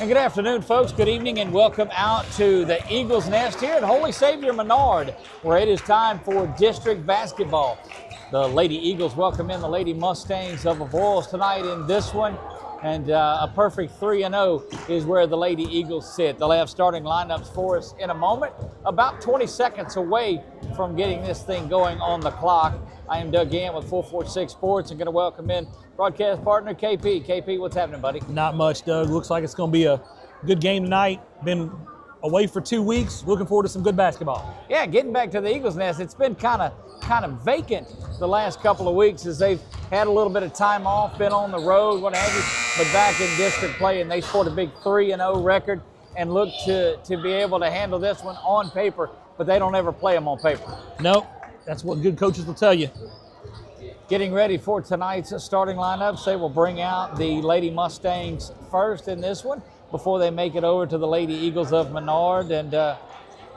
And good afternoon, folks. Good evening, and welcome out to the Eagles Nest here at Holy Savior Menard, where it is time for district basketball. The Lady Eagles welcome in the Lady Mustangs of Avoyelles tonight in this one, and a perfect 3-0 is where the Lady Eagles sit. They'll have starting lineups for us in a moment, about 20 seconds away from getting this thing going on the clock. I am Doug Gant with 446 Sports and going to welcome in broadcast partner KP. KP, what's happening, buddy? Not much, Doug. Looks like it's going to be a good game tonight. Been away for 2 weeks. Looking forward to some good basketball. Yeah, getting back to the Eagles Nest, it's been kind of vacant the last couple of weeks as they've had a little bit of time off, been on the road, what have you, but back in district play, and they scored a big 3-0 record and look to be able to handle this one on paper, but they don't ever play them on paper. Nope. That's what good coaches will tell you. Getting ready for tonight's starting lineups, they will bring out the Lady Mustangs first in this one before they make it over to the Lady Eagles of Menard. And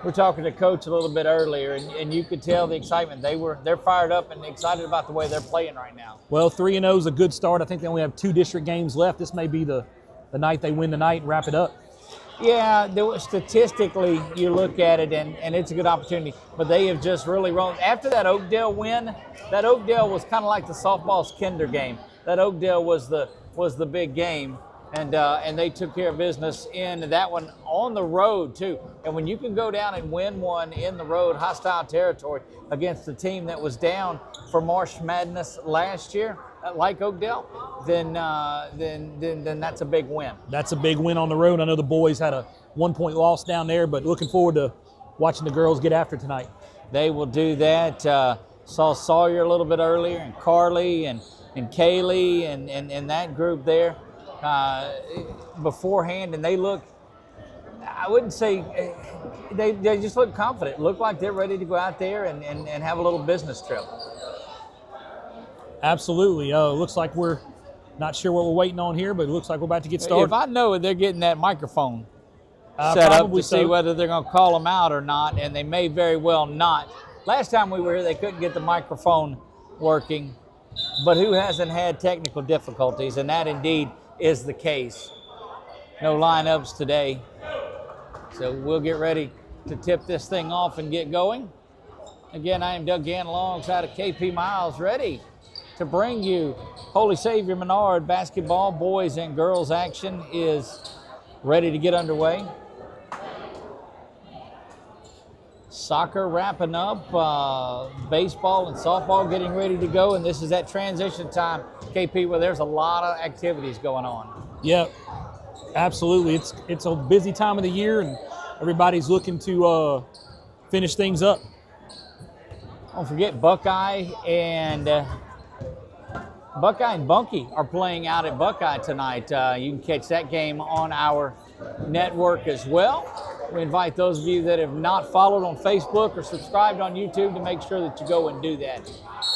we're talking to Coach a little bit earlier, and you could tell the excitement. They're fired up and excited about the way they're playing right now. Well, 3-0 is a good start. I think they only have 2 district games left. This may be the night they win the night and wrap it up. Yeah, statistically, you look at it, and it's a good opportunity. But they have just really rolled. After that Oakdale win, that Oakdale was kind of like the softball's kinder game. That Oakdale was the big game, and they took care of business in that one on the road, too. And when you can go down and win one in the road, hostile territory, against a team that was down for March Madness last year, like Oakdale, then that's a big win. That's a big win on the road. I know the boys had a 1-point loss down there, but looking forward to watching the girls get after tonight. They will do that. Saw Sawyer a little bit earlier, and Carly and Kaylee and that group there beforehand, and they look, I wouldn't say, they just look confident. Look like they're ready to go out there and have a little business trip. Absolutely. Looks like we're not sure what we're waiting on here, but it looks like we're about to get started. If I know it, they're getting that microphone set up to see whether they're going to call them out or not, and they may very well not. Last time we were here, they couldn't get the microphone working, but who hasn't had technical difficulties? And that indeed is the case. No lineups today. So we'll get ready to tip this thing off and get going. Again, I am Doug Gant alongside of KP Miles, ready to bring you Holy Savior Menard basketball. Boys and girls action is ready to get underway. Soccer wrapping up, baseball and softball getting ready to go, and this is that transition time, KP, where there's a lot of activities going on. Yep, absolutely. It's a busy time of the year, and everybody's looking to finish things up. Don't forget Buckeye and Bunkie are playing out at Buckeye tonight. You can catch that game on our network as well. We invite those of you that have not followed on Facebook or subscribed on YouTube to make sure that you go and do that.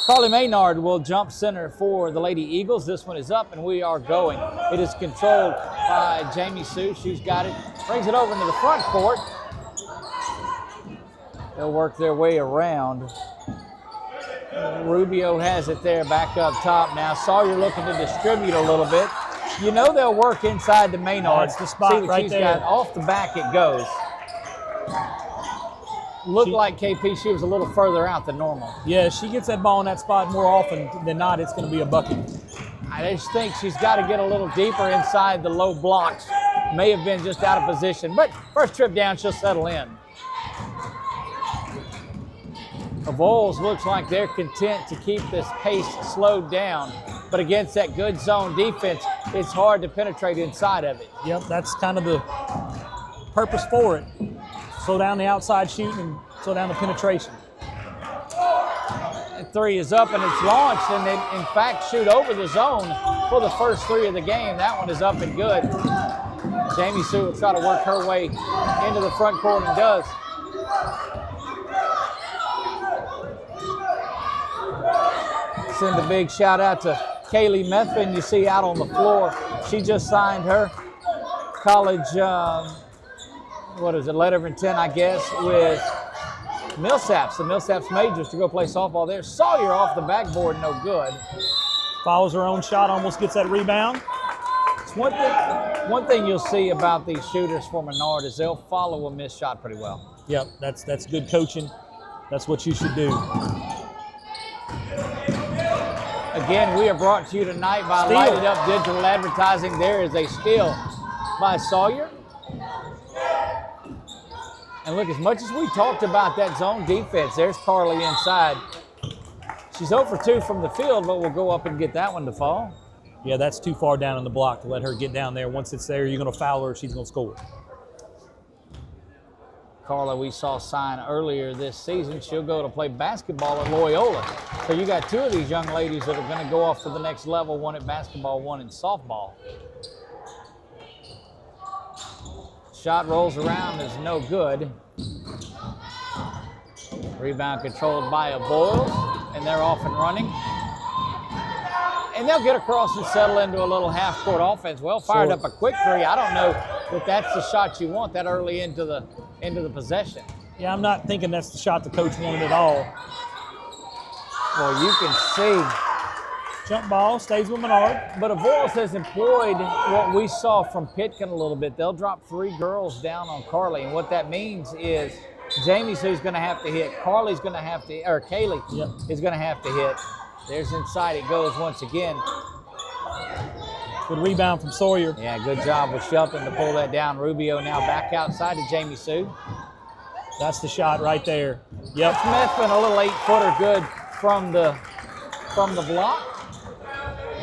Carly Maynard will jump center for the Lady Eagles. This one is up, and we are going. It is controlled by Jamie Sue. She's got it. Brings it over into the front court. They'll work their way around. Rubio has it there back up top now. Sawyer looking to distribute a little bit. You know they'll work inside the Maynard. That's the spot. See what right she's there. got. Off the back it goes. Looked like KP, she was a little further out than normal. Yeah, she gets that ball in that spot more often than not. It's going to be a bucket. I just think she's got to get a little deeper inside the low blocks. May have been just out of position, but first trip down, she'll settle in. Avoyelles looks like they're content to keep this pace slowed down, but against that good zone defense, it's hard to penetrate inside of it. Yep, that's kind of the purpose for it. Slow down the outside shooting and slow down the penetration. That three is up and it's launched, and they, in fact, shoot over the zone for the first 3 of the game. That one is up and good. Jamie Sue will try to work her way into the front court and does. Send a big shout out to Kaylee Methvin, you see out on the floor. She just signed her college, letter of intent, I guess, with Millsaps, the Millsaps Majors, to go play softball there. Sawyer off the backboard, no good. Follows her own shot, almost gets that rebound. It's one thing you'll see about these shooters for Menard is they'll follow a missed shot pretty well. Yep, that's good coaching. That's what you should do. Again, we are brought to you tonight by Steal. Lighted Up Digital Advertising. There is a steal by Sawyer. And look, as much as we talked about that zone defense, there's Carly inside. She's 0 for 2 from the field, but we'll go up and get that one to fall. Yeah, that's too far down on the block to let her get down there. Once it's there, you're going to foul her, she's going to score. Carla, we saw sign earlier this season, she'll go to play basketball at Loyola. So you got 2 of these young ladies that are going to go off to the next level, one at basketball, one in softball. Shot rolls around, is no good. Rebound controlled by Avoyelles, and they're off and running. And they'll get across and settle into a little half-court offense. Well, fired up a quick three. I don't know if that's the shot you want that early into the possession. Yeah, I'm not thinking that's the shot the coach wanted at all. Well, you can see. Jump ball, stays with Menard. But Avoyelles has employed what we saw from Pitkin a little bit. They'll drop 3 girls down on Carly, and what that means is Jamie Sue's going to have to hit. Carly's going to have to, or Kaylee is going to have to hit. There's inside it goes once again. Good rebound from Sawyer. Yeah, good job with Shelton to pull that down. Rubio now back outside to Jamie Sue. That's the shot right there. Yep. Smithman, a little 8-footer good from the block.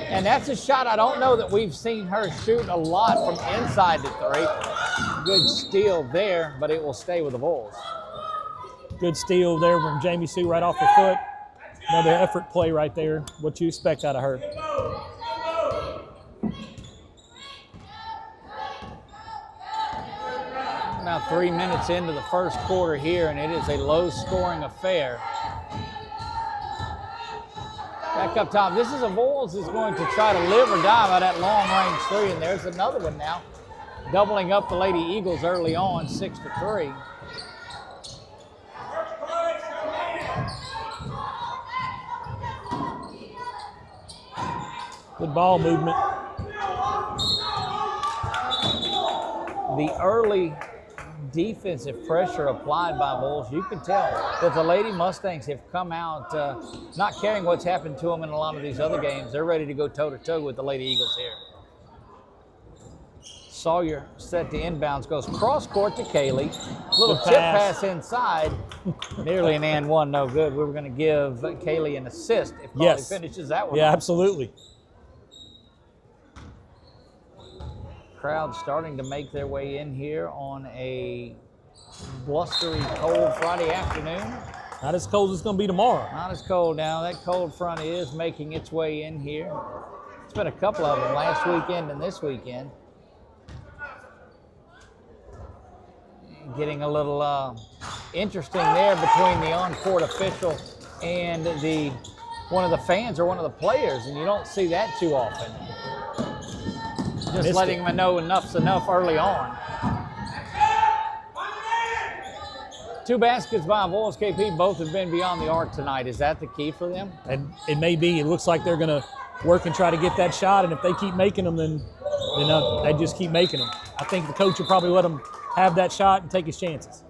And that's a shot I don't know that we've seen her shoot a lot from inside the 3. Good steal there, but it will stay with the Bulls. Good steal there from Jamie Sue right off her foot. Another effort play right there. What you expect out of her. Now 3 minutes into the first quarter here, and it is a low-scoring affair. Back up top. This is Avoyelles is going to try to live or die by that long-range 3, and there's another one now. Doubling up the Lady Eagles early on, 6 to 3. Good ball movement. The early defensive pressure applied by Bulls, you can tell that the Lady Mustangs have come out not caring what's happened to them in a lot of these other games. They're ready to go toe-to-toe with the Lady Eagles here. Sawyer set to inbounds, goes cross-court to Kaylee. Little tip pass inside. Nearly an and one, no good. We were going to give Kaylee an assist if Carly finishes that one. Yeah, absolutely. Crowd starting to make their way in here on a blustery, cold Friday afternoon. Not as cold as it's going to be tomorrow. Not as cold now. That cold front is making its way in here. It's been a couple of them last weekend and this weekend. Getting a little interesting there between the on-court official and one of the fans or one of the players, and you don't see that too often. Just letting them know enough's enough early on. 2 baskets by Avoyelles KP. Both have been beyond the arc tonight. Is that the key for them? And it may be. It looks like they're going to work and try to get that shot, and if they keep making them, then they just keep making them. I think the coach will probably let them have that shot and take his chances.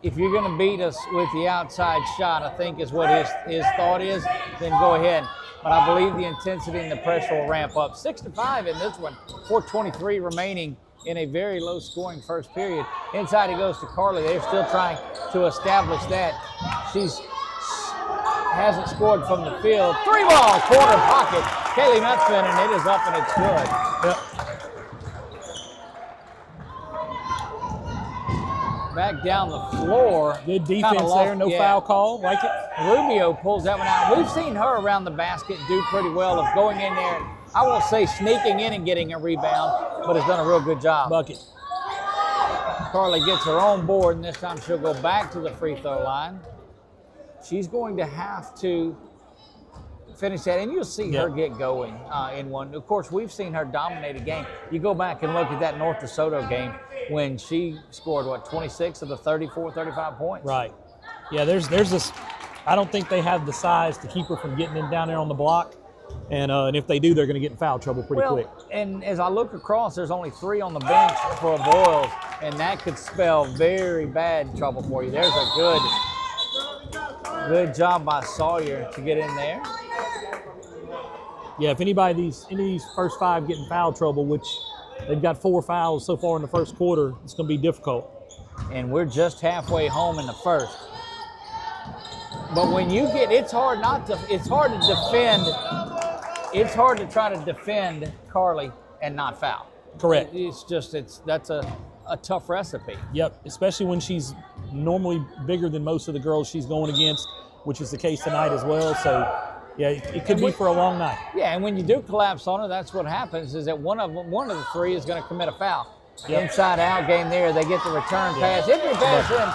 If you're going to beat us with the outside shot, I think is what his thought is, then go ahead. But I believe the intensity and the pressure will ramp up. 6 to 5 in this one. 4:23 remaining in a very low-scoring first period. Inside it goes to Carly. They're still trying to establish that. Hasn't scored from the field. 3-ball, corner pocket. Kaylee Metzman, and it is up and it's good. Yep. Back down the floor. Good defense there, no foul call, like it. Rubio pulls that one out. We've seen her around the basket do pretty well of going in there, I won't say sneaking in and getting a rebound, but has done a real good job. Bucket. Carly gets her own board, and this time she'll go back to the free throw line. She's going to have to finish that, and you'll see her get going in one. Of course, we've seen her dominate a game. You go back and look at that North DeSoto game when she scored, 26 of the 34, 35 points. Right. Yeah, there's this. I don't think they have the size to keep her from getting in down there on the block. And if they do, they're going to get in foul trouble pretty quick. And as I look across, there's only 3 on the bench for Avoyelles, and that could spell very bad trouble for you. There's a good job by Sawyer to get in there. Yeah, if any of these first 5 get in foul trouble, which they've got 4 fouls so far in the first quarter, it's going to be difficult. And we're just halfway home in the first. But when you get, it's hard to defend. It's hard to try to defend Carly and not foul. Correct. That's a tough recipe. Yep, especially when she's normally bigger than most of the girls she's going against, which is the case tonight as well. So, yeah, it could be for a long night. Yeah, and when you do collapse on her, that's what happens is that one of the 3 is going to commit a foul. Yep. Inside out game there, they get the return pass. If you pass in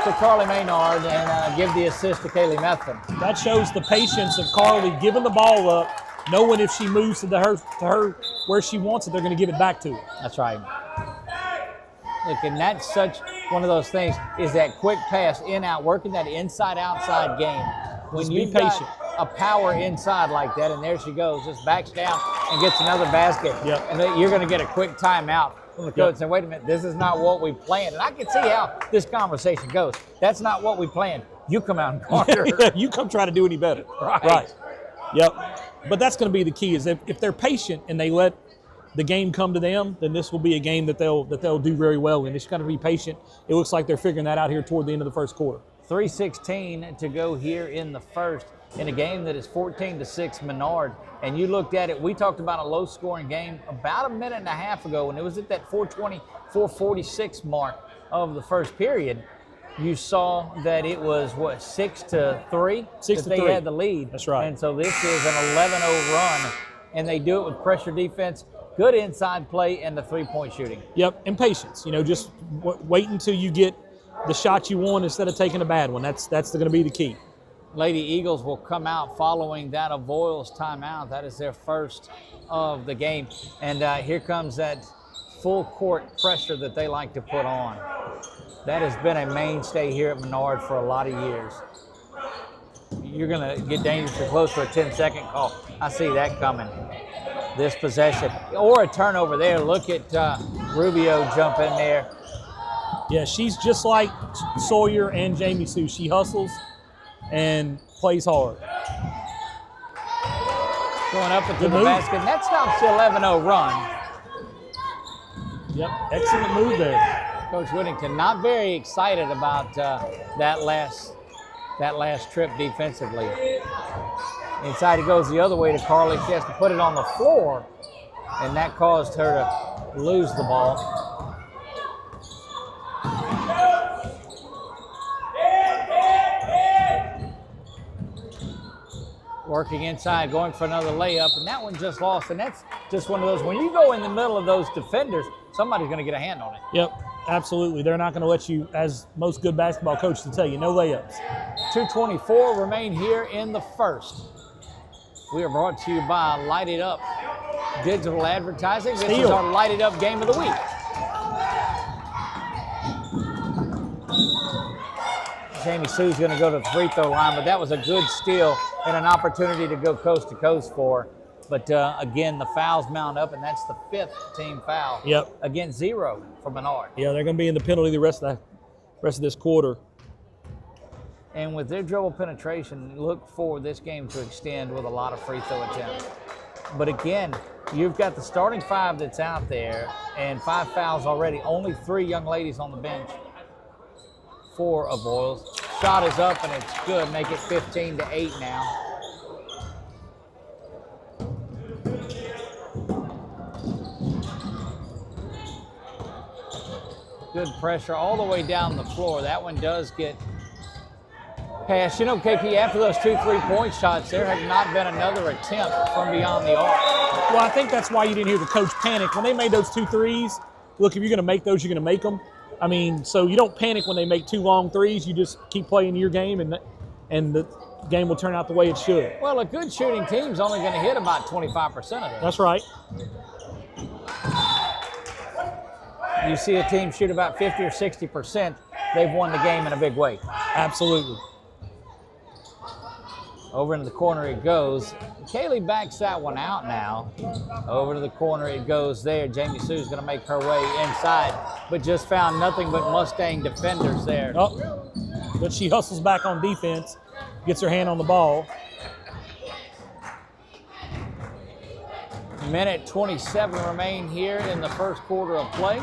to Carly Menard and give the assist to Kaylee Methvin. That shows the patience of Carly giving the ball up, knowing if she moves to her where she wants it, they're going to give it back to her. That's right. Look, and that's such one of those things is that quick pass in out, working that inside-outside game. When you got a power inside like that, and there she goes, just backs down and gets another basket. Yep. And you're going to get a quick timeout from the coach saying, wait a minute, this is not what we planned. And I can see how this conversation goes. That's not what we planned. You come out and corner. You come try to do any better. Right. Yep. But that's going to be the key is if they're patient and they let the game come to them, then this will be a game that they'll do very well in. They just got to be patient. It looks like they're figuring that out here toward the end of the first quarter. 3:16 to go here in the first in a game that is 14-6 Menard. And you looked at it, we talked about a low-scoring game about a minute and a half ago when it was at that 4:46 mark of the first period. You saw that it was, 6-3? 6-3. They had the lead. That's right. And so this is an 11-0 run, and they do it with pressure defense, good inside play, and the three-point shooting. Yep, and patience. Just wait until you get the shot you want instead of taking a bad one. That's going to be the key. Lady Eagles will come out following that Avoyelles timeout. That is their first of the game. And here comes that full court pressure that they like to put on. That has been a mainstay here at Menard for a lot of years. You're going to get dangerously close to a 10-second call. I see that coming. This possession. Or a turnover there. Look at Rubio jump in there. Yeah, she's just like Sawyer and Jamie Sue. She hustles and plays hard. Going up into the basket. And that stops the 11-0 run. Yep, excellent move there. Coach Whittington not very excited about that last trip defensively. Inside it goes the other way to Carly. She has to put it on the floor, and that caused her to lose the ball. Working inside, going for another layup, and that one just lost. And that's just one of those, when you go in the middle of those defenders, somebody's going to get a hand on it. Yep, absolutely. They're not going to let you, as most good basketball coaches will tell you, no layups. 2:24 remain here in the first. We are brought to you by Light It Up Digital Advertising. This is our Light It Up Game of the Week. Jamie Sue's going to go to the free throw line, but that was a good steal and an opportunity to go coast to coast for. But again, the fouls mount up, and that's the 5th team foul. Yep. Again, 0 for Menard. Yeah, they're going to be in the penalty the rest of this quarter. And with their dribble penetration, look for this game to extend with a lot of free throw attempts. But again, you've got the starting 5 that's out there, and 5 fouls already. Only 3 young ladies on the bench for Avoyelles. Shot is up, and it's good. Make it 15-8 now. Good pressure all the way down the floor. That one does get passed. KP, after those 2 3-point shots, there had not been another attempt from beyond the arc. Well, I think that's why you didn't hear the coach panic. When they made those 2 threes, look, if you're going to make those, you're going to make them. I mean, so you don't panic when they make 2 long threes. You just keep playing your game, and the game will turn out the way it should. Well, a good shooting team's only going to hit about 25% of them. That's right. You see a team shoot about 50 or 60%, they've won the game in a big way. Absolutely. Over into the corner it goes. Kaylee backs that one out now. Over to the corner it goes there. Jamie Sue's going to make her way inside, but just found nothing but Mustang defenders there. Oh, but she hustles back on defense, gets her hand on the ball. Minute 27 remain here in the first quarter of play.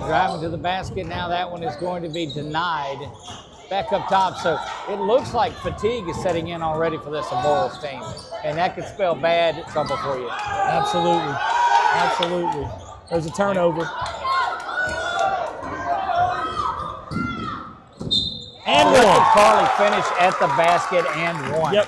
Driving to the basket now. That one is going to be denied. Back up top. So it looks like fatigue is setting in already for this Avoyelles team. And that could spell bad trouble for you. Absolutely. Absolutely. There's a turnover. And one. Carly finish at the basket and one. Yep.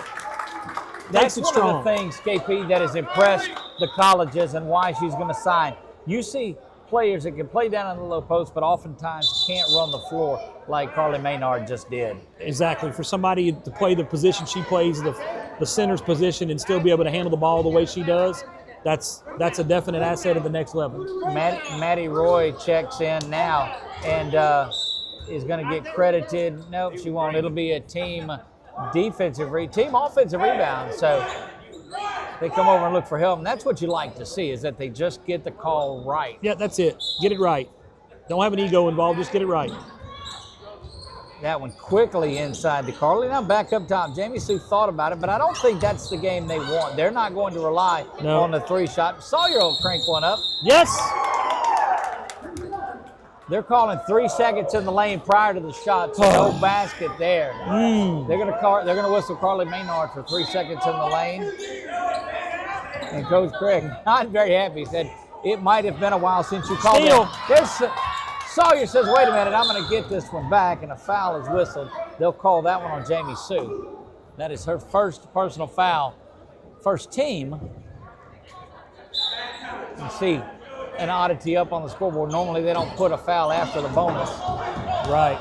That's one of the things, KP, that has impressed the colleges and why she's going to sign. You see players that can play down on the low post, but oftentimes can't run the floor like Carly Menard just did. Exactly. For somebody to play the position she plays, the center's position, and still be able to handle the ball the way she does, that's a definite asset at the next level. Maddie Roy checks in now and is going to get credited. Nope, she won't. It'll be a team offensive rebound. So they come over and look for help, and that's what you like to see, is that they just get the call right. Yeah, that's it. Get it right. Don't have an ego involved. Just get it right. That one quickly inside to Carly. Now back up top. Jamie Sue thought about it, but I don't think that's the game they want. They're not going to rely on the three shot. Sawyer will crank one up. Yes. They're calling 3 seconds in the lane prior to the shot, so no basket there. They're gonna whistle Carly Menard for 3 seconds in the lane. And Coach Craig, not very happy, said it might have been a while since you called it. Sawyer says, wait a minute, I'm going to get this one back, and a foul is whistled. They'll call that one on Jamie Sue. That is her first personal foul, first team. You can see an oddity up on the scoreboard. Normally they don't put a foul after the bonus. Right.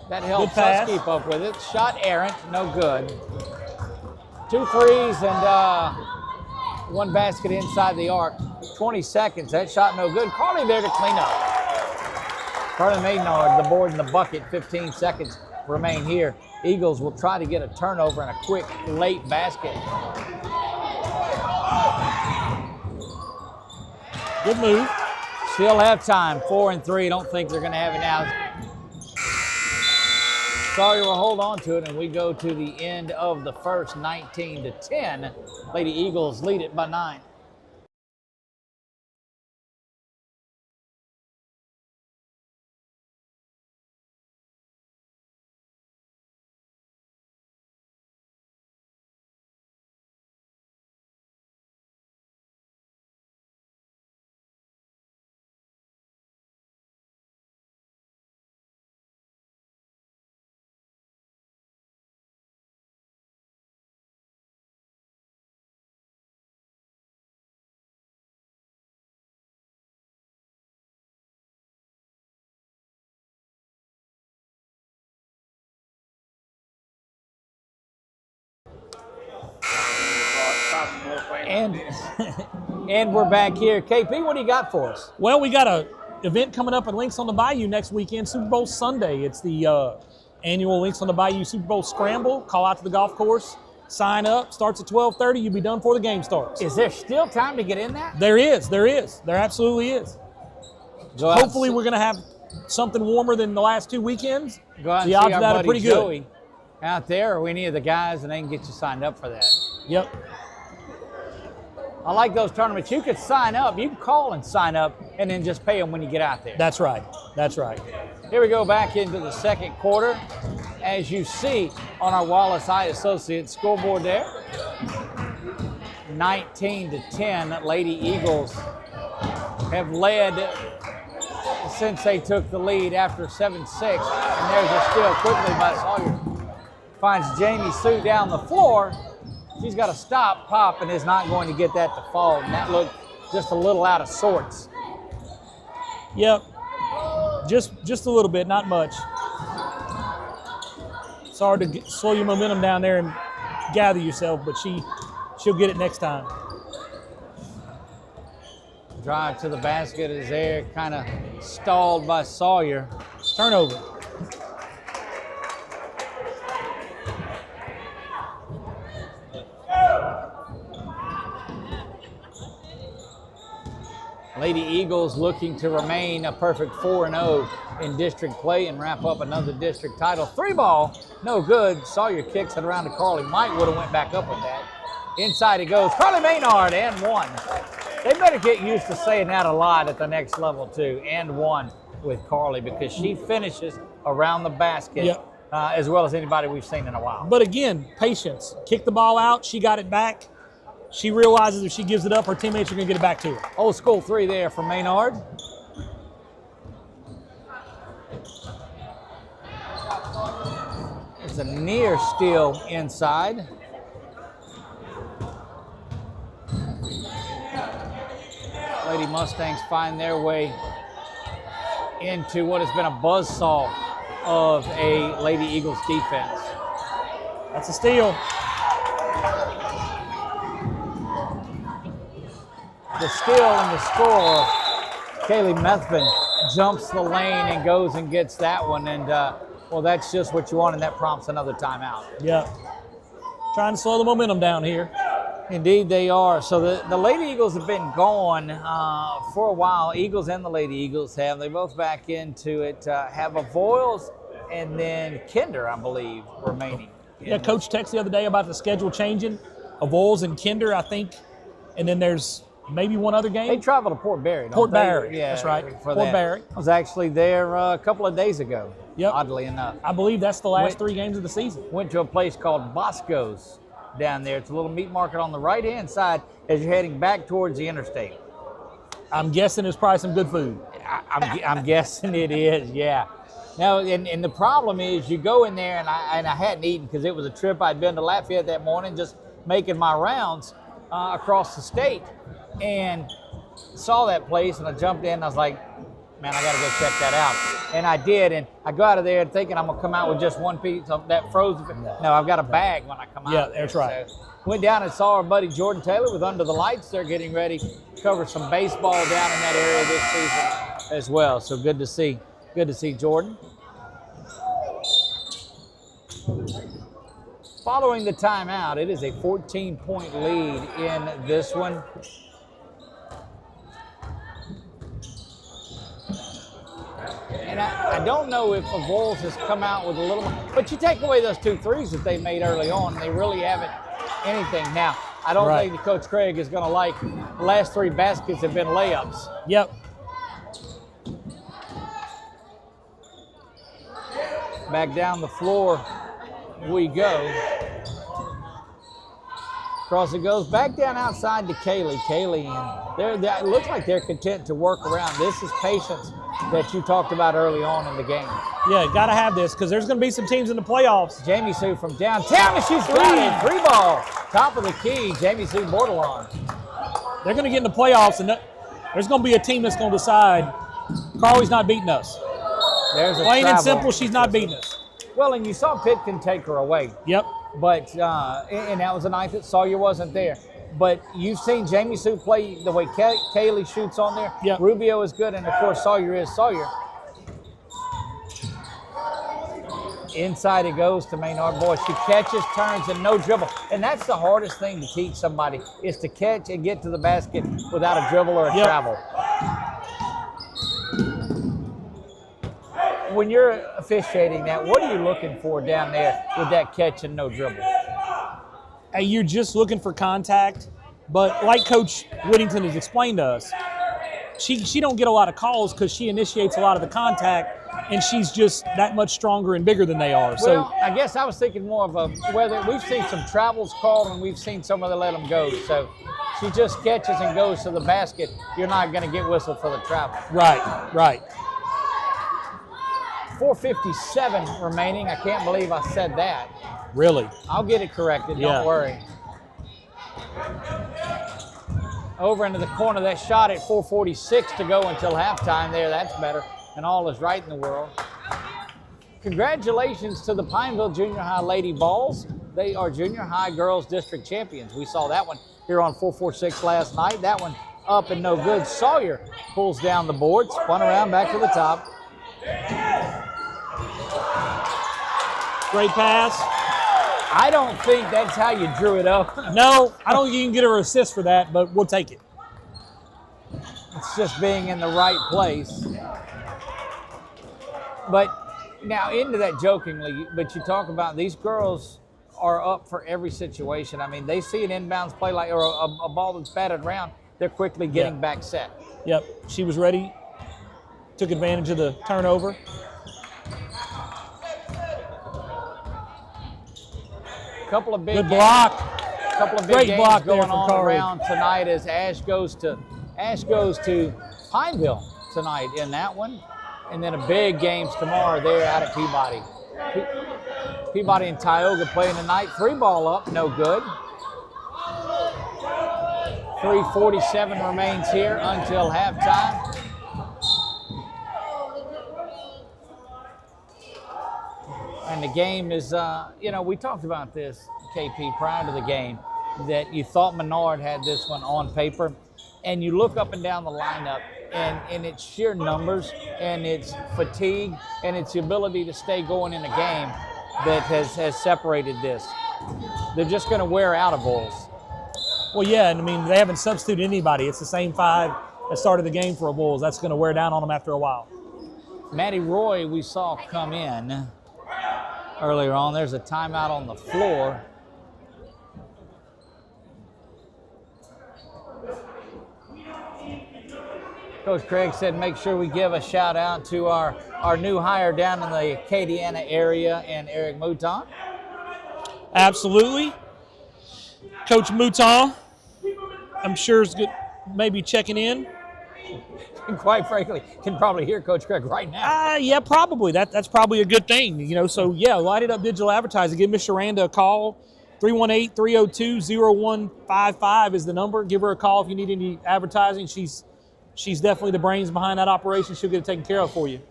That helps us keep up with it. Shot errant, no good. 2 threes and one basket inside the arc. 20 seconds, that shot no good. Carly there to clean up. Carly Menard, the board and the bucket. 15 seconds remain here. Eagles will try to get a turnover and a quick late basket. Good move. Still have time. 4 and 3. Don't think they're going to have it now. Sawyer will hold on to it, and we go to the end of the first, 19-10. Lady Eagles lead it by 9. And we're back here. KP, what do you got for us? Well, we got an event coming up at Links on the Bayou next weekend, Super Bowl Sunday. It's the annual Links on the Bayou Super Bowl Scramble. Call out to the golf course. Sign up. Starts at 12:30. You'll be done before the game starts. Is there still time to get in that? There is. There absolutely is. Hopefully we're going to have something warmer than the last 2 weekends. Go out and the odds see of our that are pretty Joey good. Out there, or any of the guys, and they can get you signed up for that. Yep. I like those tournaments. You could sign up. You can call and sign up and then just pay them when you get out there. That's right. That's right. Here we go back into the second quarter. As you see on our Wallace High Associates scoreboard there, 19-10, Lady Eagles have led since they took the lead after 7-6. And there's a steal quickly by Sawyer. Finds Jamie Sue down the floor. She's got to stop, pop, and is not going to get that to fall. And that looked just a little out of sorts. Yep. Just a little bit, not much. It's hard to slow your momentum down there and gather yourself, but she'll get it next time. Drive to the basket is there, kind of stalled by Sawyer. Turnover. Lady Eagles looking to remain a perfect 4-0 in district play and wrap up another district title. 3-ball, no good. Sawyer kicks it around to Carly. Might would have went back up with that. Inside it goes. Carly Menard and 1. They better get used to saying that a lot at the next level too. And 1 with Carly, because she finishes around the basket as well as anybody we've seen in a while. But again, patience. Kick the ball out. She got it back. She realizes if she gives it up, her teammates are going to get it back to her. Old school 3 there for Menard. It's a near steal inside. Lady Mustangs find their way into what has been a buzzsaw of a Lady Eagles defense. That's a steal. The steal and the score. Kaylee Methvin jumps the lane and goes and gets that one. And, well, that's just what you want, and that prompts another timeout. Yeah. Trying to slow the momentum down here. Indeed, they are. So the Lady Eagles have been gone for a while. Eagles and the Lady Eagles have. They're both back into it. Have Avoyelles and then Kinder, I believe, remaining. Yeah, Coach texted the other day about the schedule changing. Avoyelles and Kinder, I think. And then there's maybe one other game. They travel to Port Barry, don't Port they? Barry, Yeah, that's right. For Port that. Barry. I was actually there a couple of days ago, oddly enough. I believe that's the last 3 games of the season. Went to a place called Bosco's down there. It's a little meat market on the right-hand side as you're heading back towards the interstate. I'm guessing there's probably some good food. I'm guessing it is, yeah. Now, and the problem is you go in there, and I hadn't eaten because it was a trip. I'd been to Lafayette that morning just making my rounds across the state, and saw that place, and I jumped in, and I was like, man, I got to go check that out. And I did, and I go out of there thinking I'm going to come out with just one piece of that frozen. No, I've got a bag when I come out. Yeah, that's right. So went down and saw our buddy Jordan Taylor with Under the Lights. They're getting ready to cover some baseball down in that area this season as well. So good to see. Good to see Jordan. Following the timeout, it is a 14-point lead in this one. And I don't know if Avoyelles has come out with a little more, but you take away those 2 threes that they made early on, they really haven't anything. Now, I don't think that Coach Craig is going to like the last 3 baskets have been layups. Yep. Back down the floor we go. Cross it goes back down outside to Kaylee. Kaylee, and it looks like they're content to work around. This is patience that you talked about early on in the game. Yeah, got to have this because there's going to be some teams in the playoffs. Jamie Sue from downtown, and she's routed. 3-ball, top of the key. Jamie Sue Bordelon. They're going to get in the playoffs, and there's going to be a team that's going to decide Carly's not beating us. There's a plain travel. and simple, she's not beating us. Well, and you saw Pitkin take her away. Yep. But and that was a night that Sawyer wasn't there. But you've seen Jamie Sue play the way Kaylee shoots on there. Yep. Rubio is good, and of course Sawyer is Sawyer. Inside it goes to Menard. Boy, she catches, turns, and no dribble. And that's the hardest thing to teach somebody, is to catch and get to the basket without a dribble or a travel. When you're officiating that, what are you looking for down there with that catch and no dribble? Hey, you're just looking for contact, but like Coach Whittington has explained to us, she don't get a lot of calls because she initiates a lot of the contact, and she's just that much stronger and bigger than they are. Well, I guess I was thinking more of whether we've seen some travels called and we've seen some of them let them go. So she just catches and goes to the basket. You're not going to get whistled for the travel. Right. 4:57 remaining. I can't believe I said that. Really? I'll get it corrected. Don't worry. Over into the corner. That shot at 4:46 to go until halftime there. That's better. And all is right in the world. Congratulations to the Pineville Junior High Lady Vols. They are Junior High Girls District Champions. We saw that one here on 446 last night. That one up and no good. Sawyer pulls down the board, spun around back to the top. Great pass. I don't think that's how you drew it up. No, I don't think you can get her assist for that, but we'll take it. It's just being in the right place. But now into that jokingly, but you talk about these girls are up for every situation. I mean, they see an inbounds play like or a ball that's batted around, they're quickly getting back set. Yep, she was ready, took advantage of the turnover. Couple of big good block. Couple of big Great games block going there from on Carly. around tonight as Ash goes to Pineville tonight in that one. And then a big games tomorrow there out at Peabody. Peabody and Tioga playing tonight. 3-ball up, no good. 3:47 remains here until halftime. And the game is, we talked about this, KP, prior to the game, that you thought Menard had this one on paper. And you look up and down the lineup, and it's sheer numbers, and it's fatigue, and it's the ability to stay going in a game that has separated this. They're just going to wear out Avoyelles. Well, yeah, and I mean, they haven't substituted anybody. It's the same 5 that started the game for Avoyelles. That's going to wear down on them after a while. Maddie Roy, we saw come in earlier on. There's a timeout on the floor. Coach Craig said make sure we give a shout out to our new hire down in the Acadiana area and Eric Mouton. Absolutely. Coach Mouton, I'm sure is good, maybe checking in. And quite frankly, can probably hear Coach Craig right now. Yeah, probably. That's probably a good thing. So yeah, Light It Up Digital Advertising. Give Miss Sharanda a call. 318-302-0155 is the number. Give her a call if you need any advertising. She's definitely the brains behind that operation. She'll get it taken care of for you.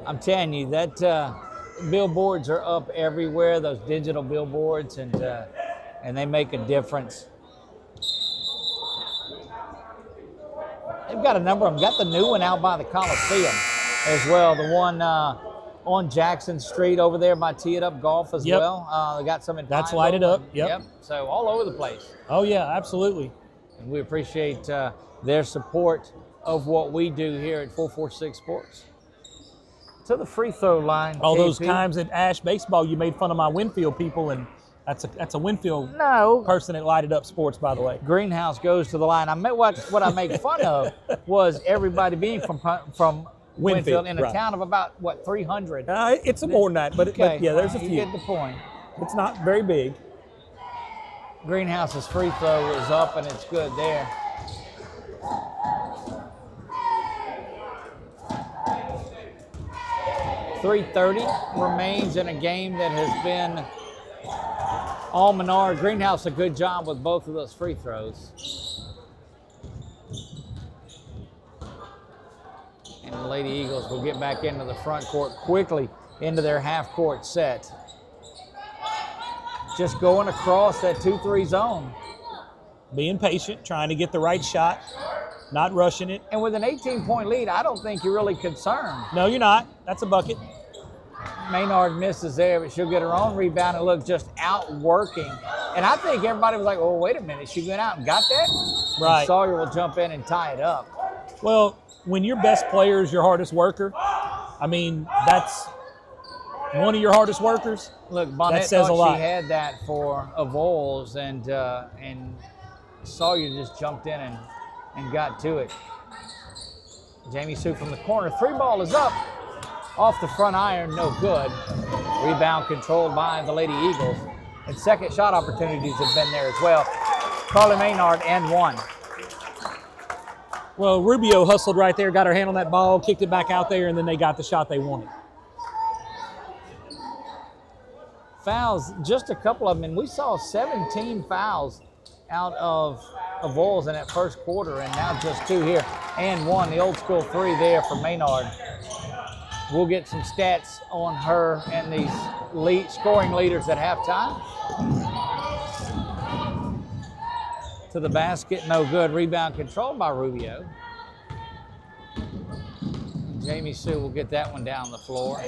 I'm telling you, that billboards are up everywhere, those digital billboards, and they make a difference. They've got a number of them. Got the new one out by the Coliseum as well. The one on Jackson Street over there by Tee It Up Golf as well. They got some in That's Pineville. lighted up. Yep. So all over the place. Oh, yeah, absolutely. And we appreciate their support of what we do here at 446 Sports. To the free throw line. All KP. those times at Ash Baseball, you made fun of my Winfield people, and that's a Winfield person that lighted up sports, by the way. Greenhouse goes to the line. What I make fun of was everybody being from Winfield in a town of about, 300? It's more than that, but yeah, there's a few. You get the point. It's not very big. Greenhouse's free throw is up, and it's good there. .330 remains in a game that has been all Menard. Greenhouse a good job with both of those free throws. And the Lady Eagles will get back into the front court quickly into their half-court set. Just going across that 2-3 zone. Being patient, trying to get the right shot, not rushing it. And with an 18-point lead, I don't think you're really concerned. No, you're not. That's a bucket. Maynard misses there, but she'll get her own rebound and look just out working. And I think everybody was like, oh, wait a minute. She went out and got that? Right. And Sawyer will jump in and tie it up. Well, when your best player is your hardest worker, I mean, that's one of your hardest workers. Look, Bonnet that says a lot. She had that for Avoyelles, and Sawyer just jumped in and got to it. Jamie Sue from the corner. 3-ball is up. Off the front iron, no good. Rebound controlled by the Lady Eagles. And second shot opportunities have been there as well. Carly Maynard and one. Well, Rubio hustled right there, got her hand on that ball, kicked it back out there, and then they got the shot they wanted. Fouls, just a couple of them, and we saw 17 fouls out of Avoyelles in that first quarter, and now just 2 here. And one, the old school 3 there for Maynard. We'll get some stats on her and these scoring leaders at halftime. to the basket, no good. Rebound controlled by Rubio. Jamie Sue will get that one down the floor.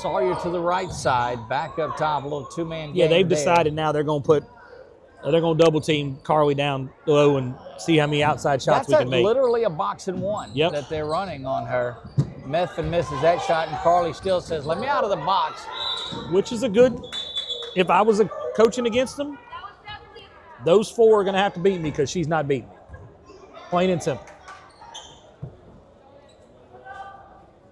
Sawyer to the right side, back up top, a little two-man game. Yeah, they've there. decided now they're going to double team Carly down low and see how many outside shots we can make. That's literally a box and one that they're running on her. Methvin misses that shot, and Carly still says, let me out of the box. Which is a good, if I was coaching against them, those four are going to have to beat me because she's not beating me. Plain and simple.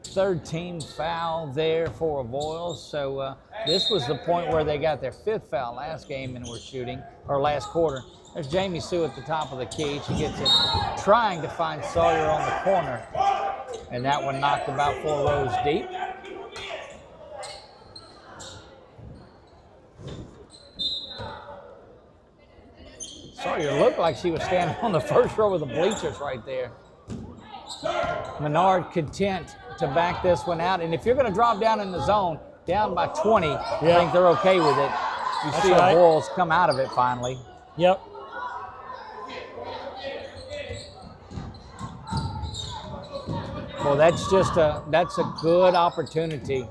Third team foul there for Avoyelles. So this was the point where they got their fifth foul last game and were shooting, or last quarter. There's Jamie Sue at the top of the key. She gets it, trying to find Sawyer on the corner. And that one knocked about 4 rows deep. Sawyer looked like she was standing on the first row of the bleachers right there. Menard content to back this one out. And if you're going to drop down in the zone, down by 20, I think they're okay with it. You see Avoyelles come out of it finally. Yep. Well, that's a good opportunity.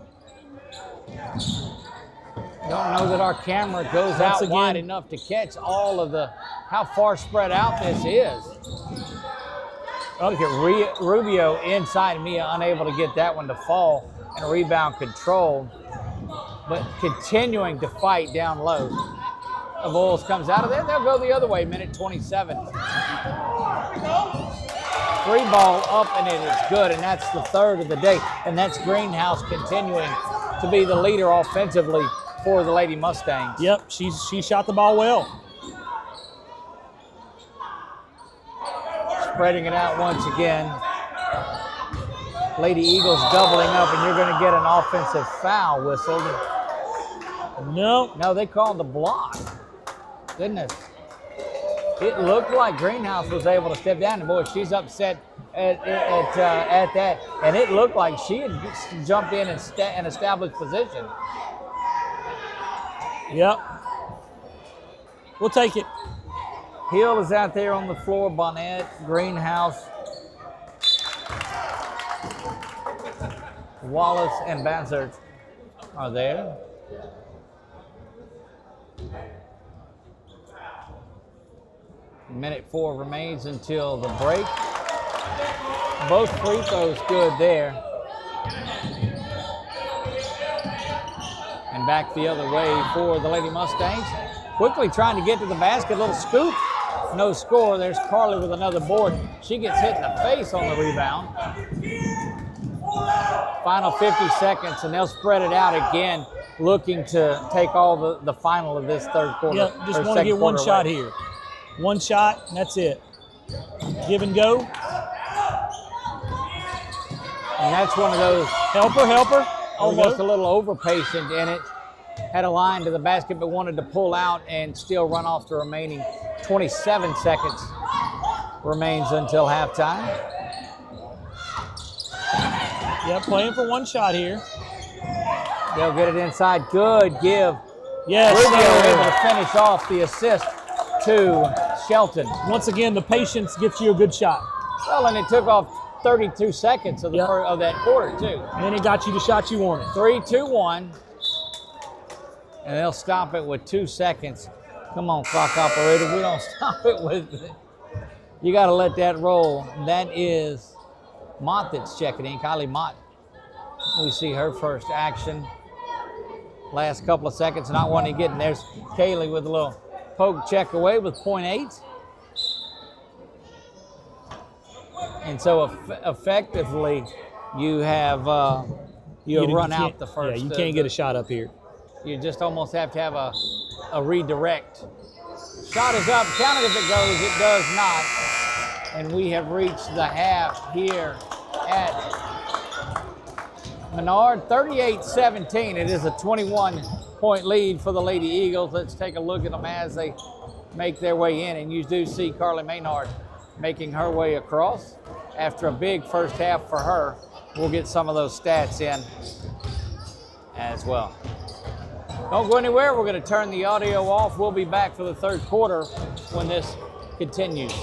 Don't know that our camera goes out wide enough to catch all of how far spread out this is. Look at Rubio inside, Mia unable to get that one to fall, and rebound controlled, but continuing to fight down low. Avoyelles comes out of there. They'll go the other way, minute 27. 3 ball up, and it is good, and that's the third of the day. And that's Greenhouse continuing to be the leader offensively for the Lady Mustangs. Yep, she shot the ball well. Spreading it out once again. Lady Eagles doubling up, and you're going to get an offensive foul whistled. No, they called the block. Goodness. It looked like Greenhouse was able to step down, and boy, she's upset at that. And it looked like she had jumped in and established position. Yep. We'll take it. Hill is out there on the floor. Bonnet, Greenhouse, Wallace, and Bassert are there. Minute 4 remains until the break. Both free throws good there. And back the other way for the Lady Mustangs. Quickly trying to get to the basket, little scoop. No score. There's Carly with another board. She gets hit in the face on the rebound. Final 50 seconds, and they'll spread it out again, looking to take all the final of this third quarter. Yep, just want to get one shot here. One shot, and that's it. Give and go. And that's one of those helper. Almost a little over-patient in it. Had a line to the basket, but wanted to pull out and still run off the remaining 27 seconds remains until halftime. Yep, playing for one shot here. They'll get it inside. Good give. Yes, Rubio able to finish off the assist to Shelton. Once again, the patience gets you a good shot. Well, and it took off 32 seconds of of that quarter, too. And then it got you the shot you wanted. 3-2-1. And they'll stop it with 2 seconds. Come on, clock operator. We don't stop it with it. You got to let that roll. That is Mott that's checking in, Kylie Mott. We see her first action. Last couple of seconds, not wanting to get in. There's Kaylee with a little poke check away with .8. And so effectively, you have run out the first. Yeah, you can't get a shot up here. You just almost have to have a redirect. Shot is up, count it if it goes, it does not. And we have reached the half here at Menard, 38-17. It is a 21-point lead for the Lady Eagles. Let's take a look at them as they make their way in. And you do see Carly Maynard making her way across after a big first half for her. We'll get some of those stats in as well. Don't go anywhere. We're going to turn the audio off. We'll be back for the third quarter when this continues.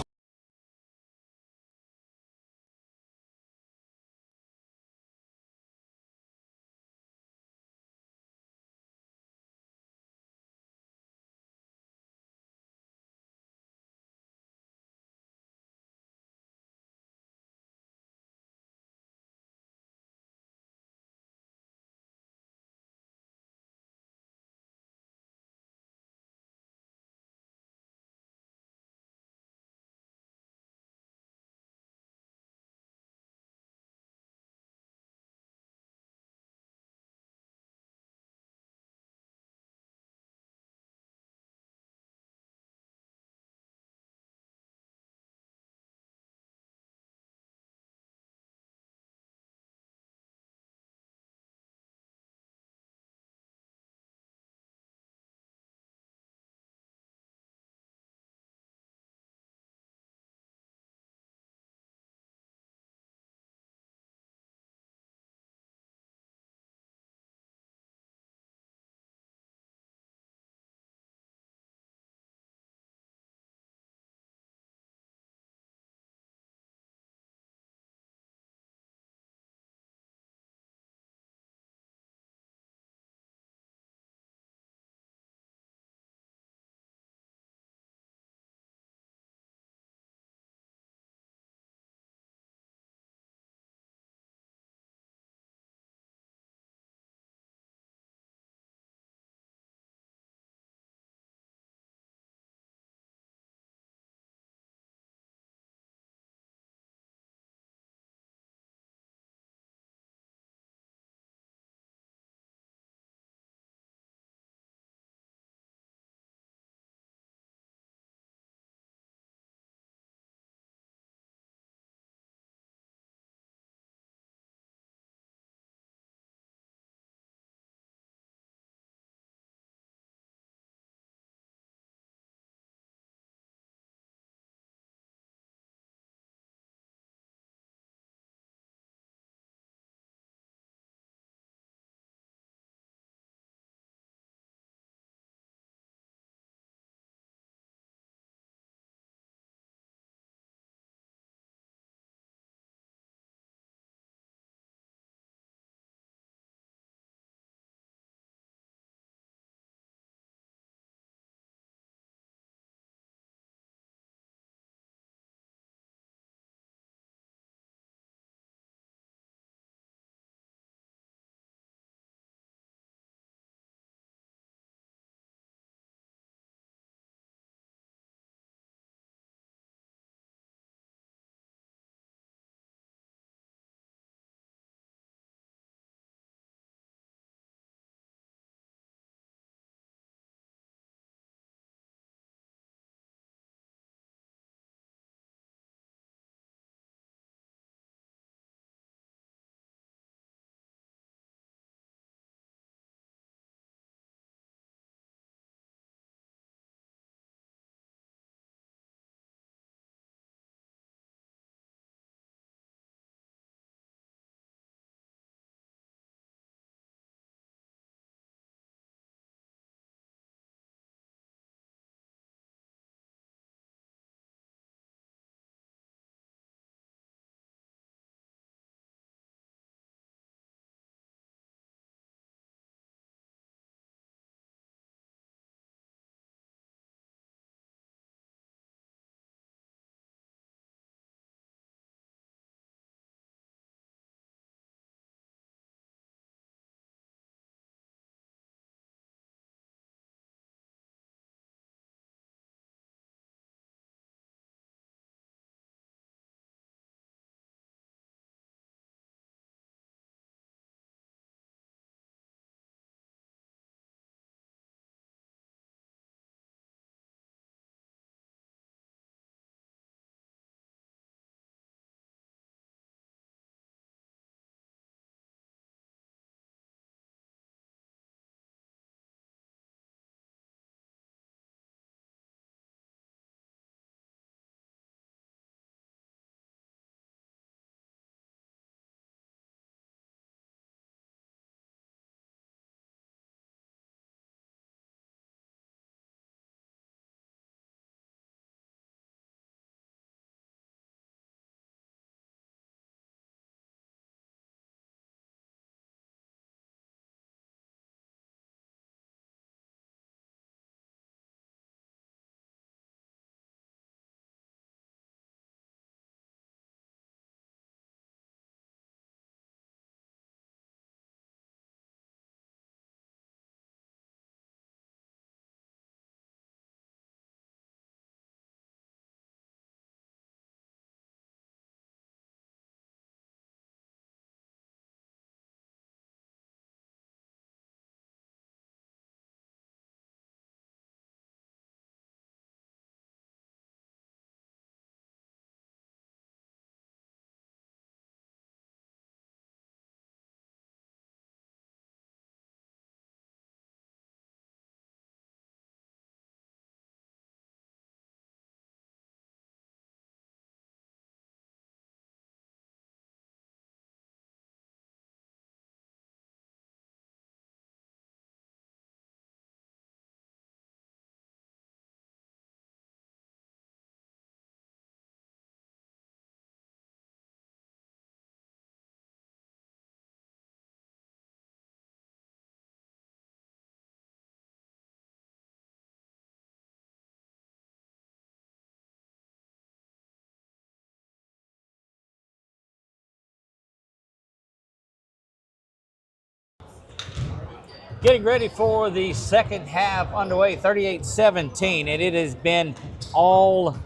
Getting ready for the second half underway, 38-17, and it has been all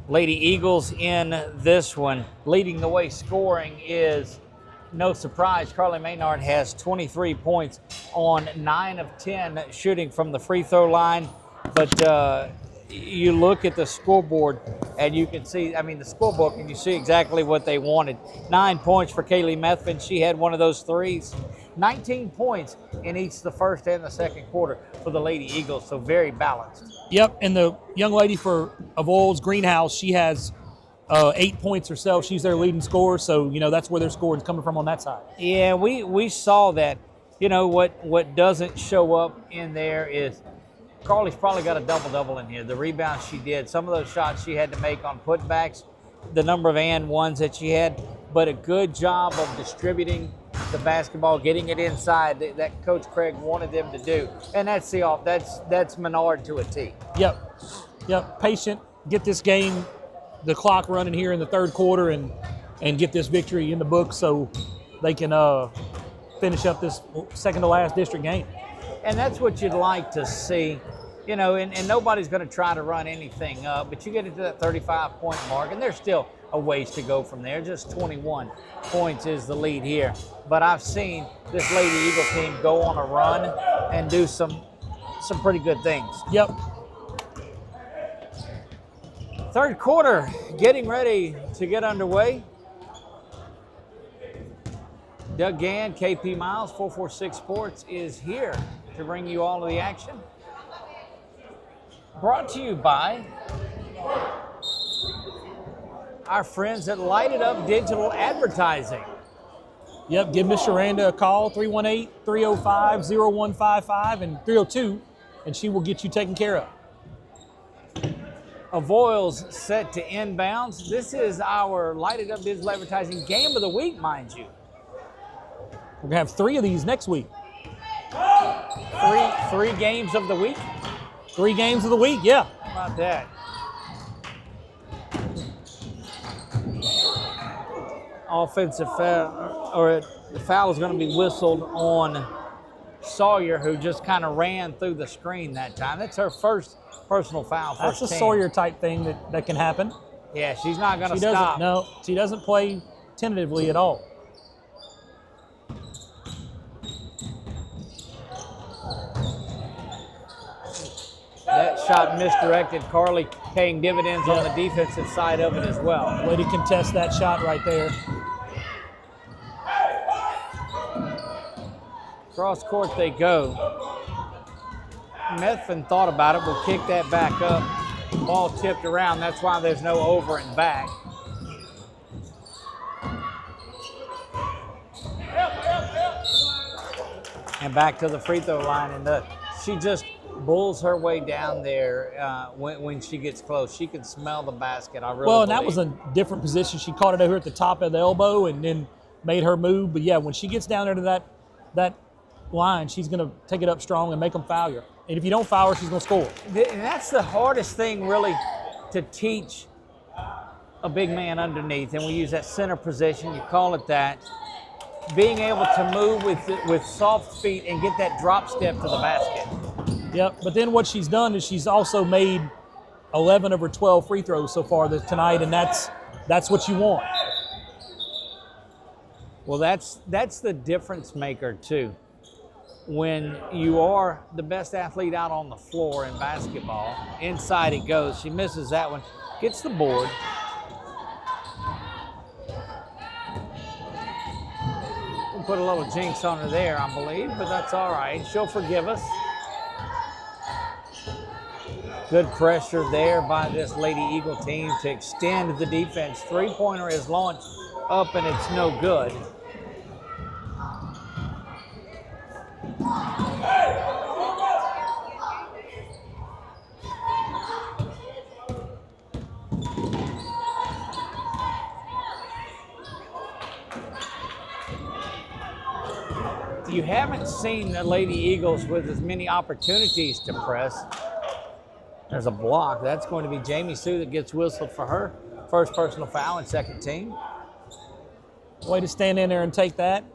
Lady Eagles in this one. Leading the way scoring is no surprise. Carly Menard has 23 points on 9 of 10 shooting from the free throw line. But you look at the scoreboard and you can see, the scorebook, and you see exactly what they wanted. 9 points for Kaylee Methvin. She had one of those threes. 19 points in each the first and the second quarter for the Lady Eagles, so very balanced. Yep, and the young lady for Avoyelles Greenhouse, she has 8 points herself. She's their leading scorer, so that's where their scoring is coming from on that side. Yeah, we saw that. What doesn't show up in there is Carly's probably got a double-double in here. The rebounds she did, some of those shots she had to make on putbacks, the number of and ones that she had, but a good job of distributing the basketball, getting it inside that Coach Craig wanted them to do. And that's Menard to a T. Yep. Patient, get this game, the clock running here in the third quarter, and get this victory in the book so they can finish up this second to last district game. And that's what you'd like to see, and nobody's going to try to run anything up, but you get into that 35-point mark, and there's still a ways to go from there. Just 21 points is the lead here. But I've seen this Lady Eagle team go on a run and do some pretty good things. Yep. Third quarter, getting ready to get underway. Doug Gann, KP Miles, 446 Sports is here to bring you all of the action. Brought to you by our friends at Light It Up Digital Advertising. Yep, give Miss Sharanda a call, 318-305-0155 and 302, and she will get you taken care of. Avoyelles set to inbounds. This is our Light It Up Digital Advertising Game of the Week, mind you. We're going to have 3 of these next week. Three games of the week? 3 games of the week, yeah. How about that? Offensive foul, or the foul is going to be whistled on Sawyer, who just kind of ran through the screen that time. That's her first personal foul. That's a Sawyer type thing that can happen. Yeah, she's not going to stop. No, she doesn't play tentatively at all. That shot misdirected. Carly paying dividends on the defensive side of it as well. Way to contest that shot right there. Cross court they go. Methvin thought about it. We'll kick that back up. Ball tipped around. That's why there's no over and back. And back to the free throw line. And she just bulls her way down there when she gets close. She can smell the basket. I really believe. That was a different position. She caught it over at the top of the elbow and then made her move. But yeah, when she gets down there to that line, she's going to take it up strong and make them foul her. And if you don't foul her, she's going to score. And that's the hardest thing, really, to teach a big man underneath. And we use that center position. You call it that. Being able to move with soft feet and get that drop step to the basket. Yep, but then what she's done is she's also made 11 of her 12 free throws so far tonight, and that's what you want. Well, that's the difference maker, too. When you are the best athlete out on the floor in basketball, inside it goes. She misses that one, gets the board. We'll put a little jinx on her there, I believe, but that's all right. She'll forgive us. Good pressure there by this Lady Eagle team to extend the defense. Three-pointer is launched up, and it's no good. You haven't seen the Lady Eagles with as many opportunities to press. There's a block. That's going to be Jamie Sue that gets whistled for her first personal foul and second team. Way to stand in there and take that.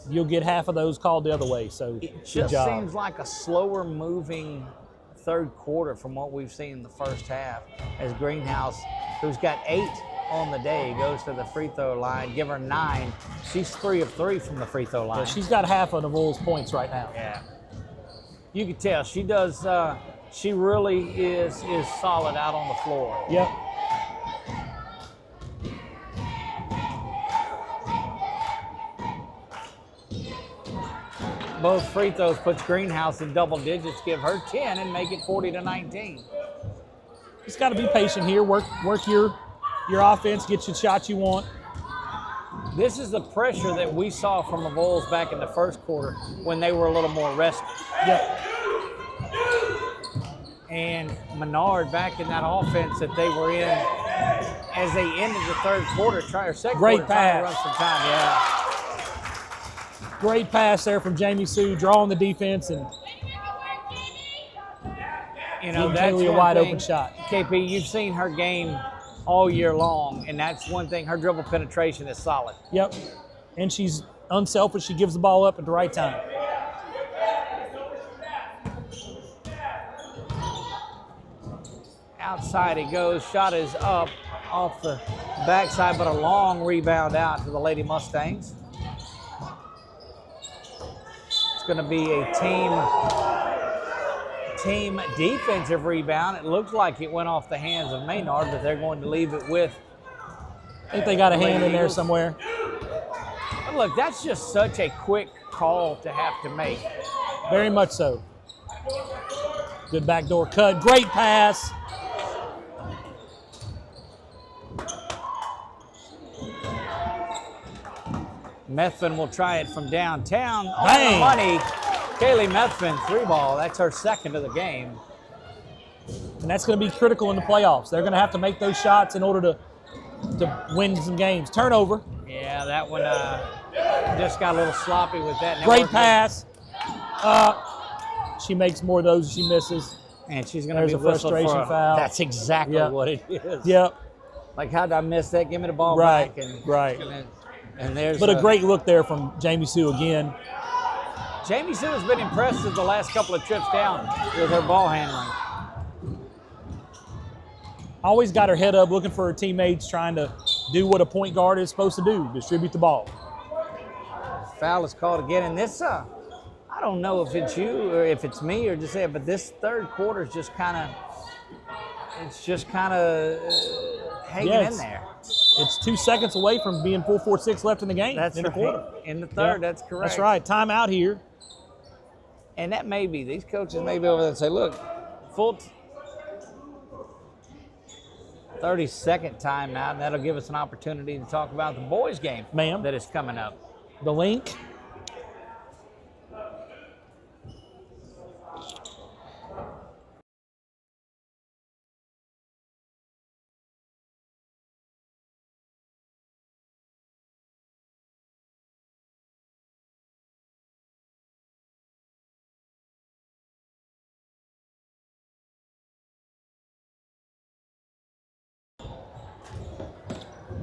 you'll get half of those called the other way. So it good just job. seems like a slower moving third quarter from what we've seen in the first half, as Greenhouse, who's got 8 on the day, goes to the free throw line. Give her 9. She's 3 of 3 from the free throw line. Yeah, she's got half of the Avoyelles points right now. Yeah. You can tell she does. She really is solid out on the floor. Yep. Both free throws puts Greenhouse in double digits, give her 10 and make it 40-19. Just got to be patient here. Work your offense, get you the shots you want. This is the pressure that we saw from the Avoyelles back in the first quarter when they were a little more rested. Yep. And Menard back in that offense that they were in as they ended the third quarter, second Great quarter, trying to pass. run some time. Yeah. Great pass there from Jamie Sue, drawing the defense and That's Kaylee a one wide thing, open shot. KP, you've seen her game all year long, and that's one thing. Her dribble penetration is solid. Yep. And she's unselfish. She gives the ball up at the right time. Outside it goes. Shot is up off the backside, but a long rebound out to the Lady Mustangs. It's going to be a team defensive rebound. It looks like it went off the hands of Menard, but they're going to leave it with. I think they got a hand in there somewhere. But look, that's just such a quick call to have to make. Very much so. Good backdoor cut. Great pass. Methvin will try it from downtown. On Bang. the money. Kaylee Methvin, 3-ball. That's her second of the game. And that's going to be critical in the playoffs. They're going to have to make those shots in order to win some games. Turnover. Yeah, that one just got a little sloppy with that. Great pass. She makes more of those. She misses. And she's going to be a whistled frustration for foul. That's exactly what it is. Yep. Like, how did I miss that? Give me the ball Right, back. And, right. And there's But a great look there from Jamie Sue again. Jamie Sue has been impressive the last couple of trips down with her ball handling. Always got her head up, looking for her teammates, trying to do what a point guard is supposed to do, distribute the ball. Foul is called again. And this, I don't know if it's you or if it's me or just say it, but this third quarter is just kind of, hanging in there. It's 2 seconds away from being 4-4-6 left in the game. That's in right. the quarter. In the third, that's correct. That's right. Timeout here. And that may be, these coaches may be over there and say, look, full 30-second timeout, and that'll give us an opportunity to talk about the boys' game that is coming up. The link.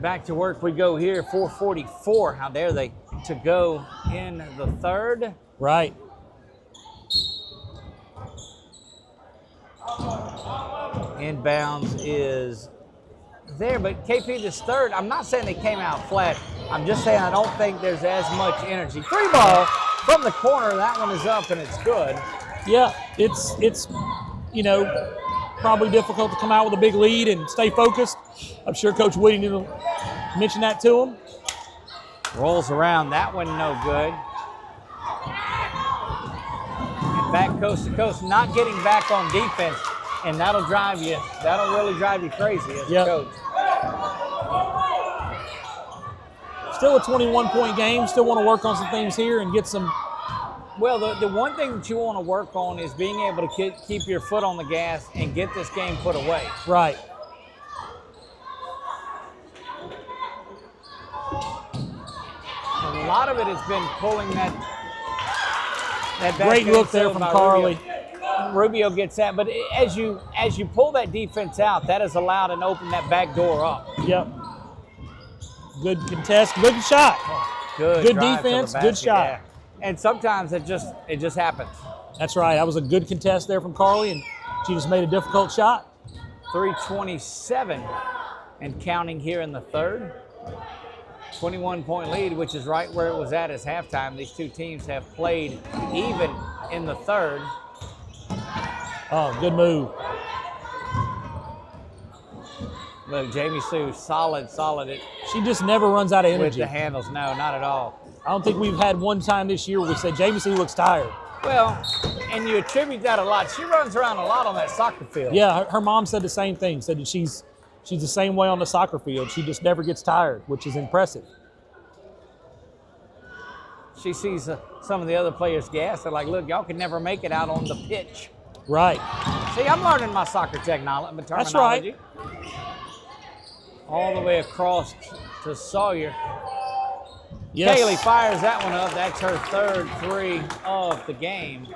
Back to work we go here, 4:44. How dare they to go in the third. Right. Inbounds is there, but KP, this third, I'm not saying they came out flat. I'm just saying I don't think there's as much energy. 3-ball from the corner. That one is up and it's good. Yeah, it's probably difficult to come out with a big lead and stay focused. I'm sure Coach Whittington will mention that to him. Rolls around, that one no good. And back coast to coast, not getting back on defense, and that'll really drive you crazy as a coach. Still a 21-point game, still want to work on some things here and get some. Well, the one thing that you want to work on is being able to keep your foot on the gas and get this game put away. Right. A lot of it has been pulling that back. Great look there from Carly. Rubio gets that, but as you pull that defense out, that has allowed and opened that back door up. Yep. Good contest, good shot. Good defense, to the basket, good shot. Yeah. And sometimes it just happens. That's right. That was a good contest there from Carly, and she just made a difficult shot. 3:27 and counting here in the third. 21-point lead, which is right where it was at as halftime. These two teams have played even in the third. Oh, good move. Look, Jamie Sue, solid. She just never runs out of energy. With the handles, no, not at all. I don't think we've had one time this year where we said Jamie Sue looks tired. Well, and you attribute that a lot. She runs around a lot on that soccer field. Yeah, her mom said the same thing, said that she's the same way on the soccer field. She just never gets tired, which is impressive. She sees some of the other players gas. They're like, look, y'all can never make it out on the pitch. Right. See, I'm learning my soccer terminology. That's right. All the way across to Sawyer. Yes. Kaylee fires that one up. That's her third three of the game.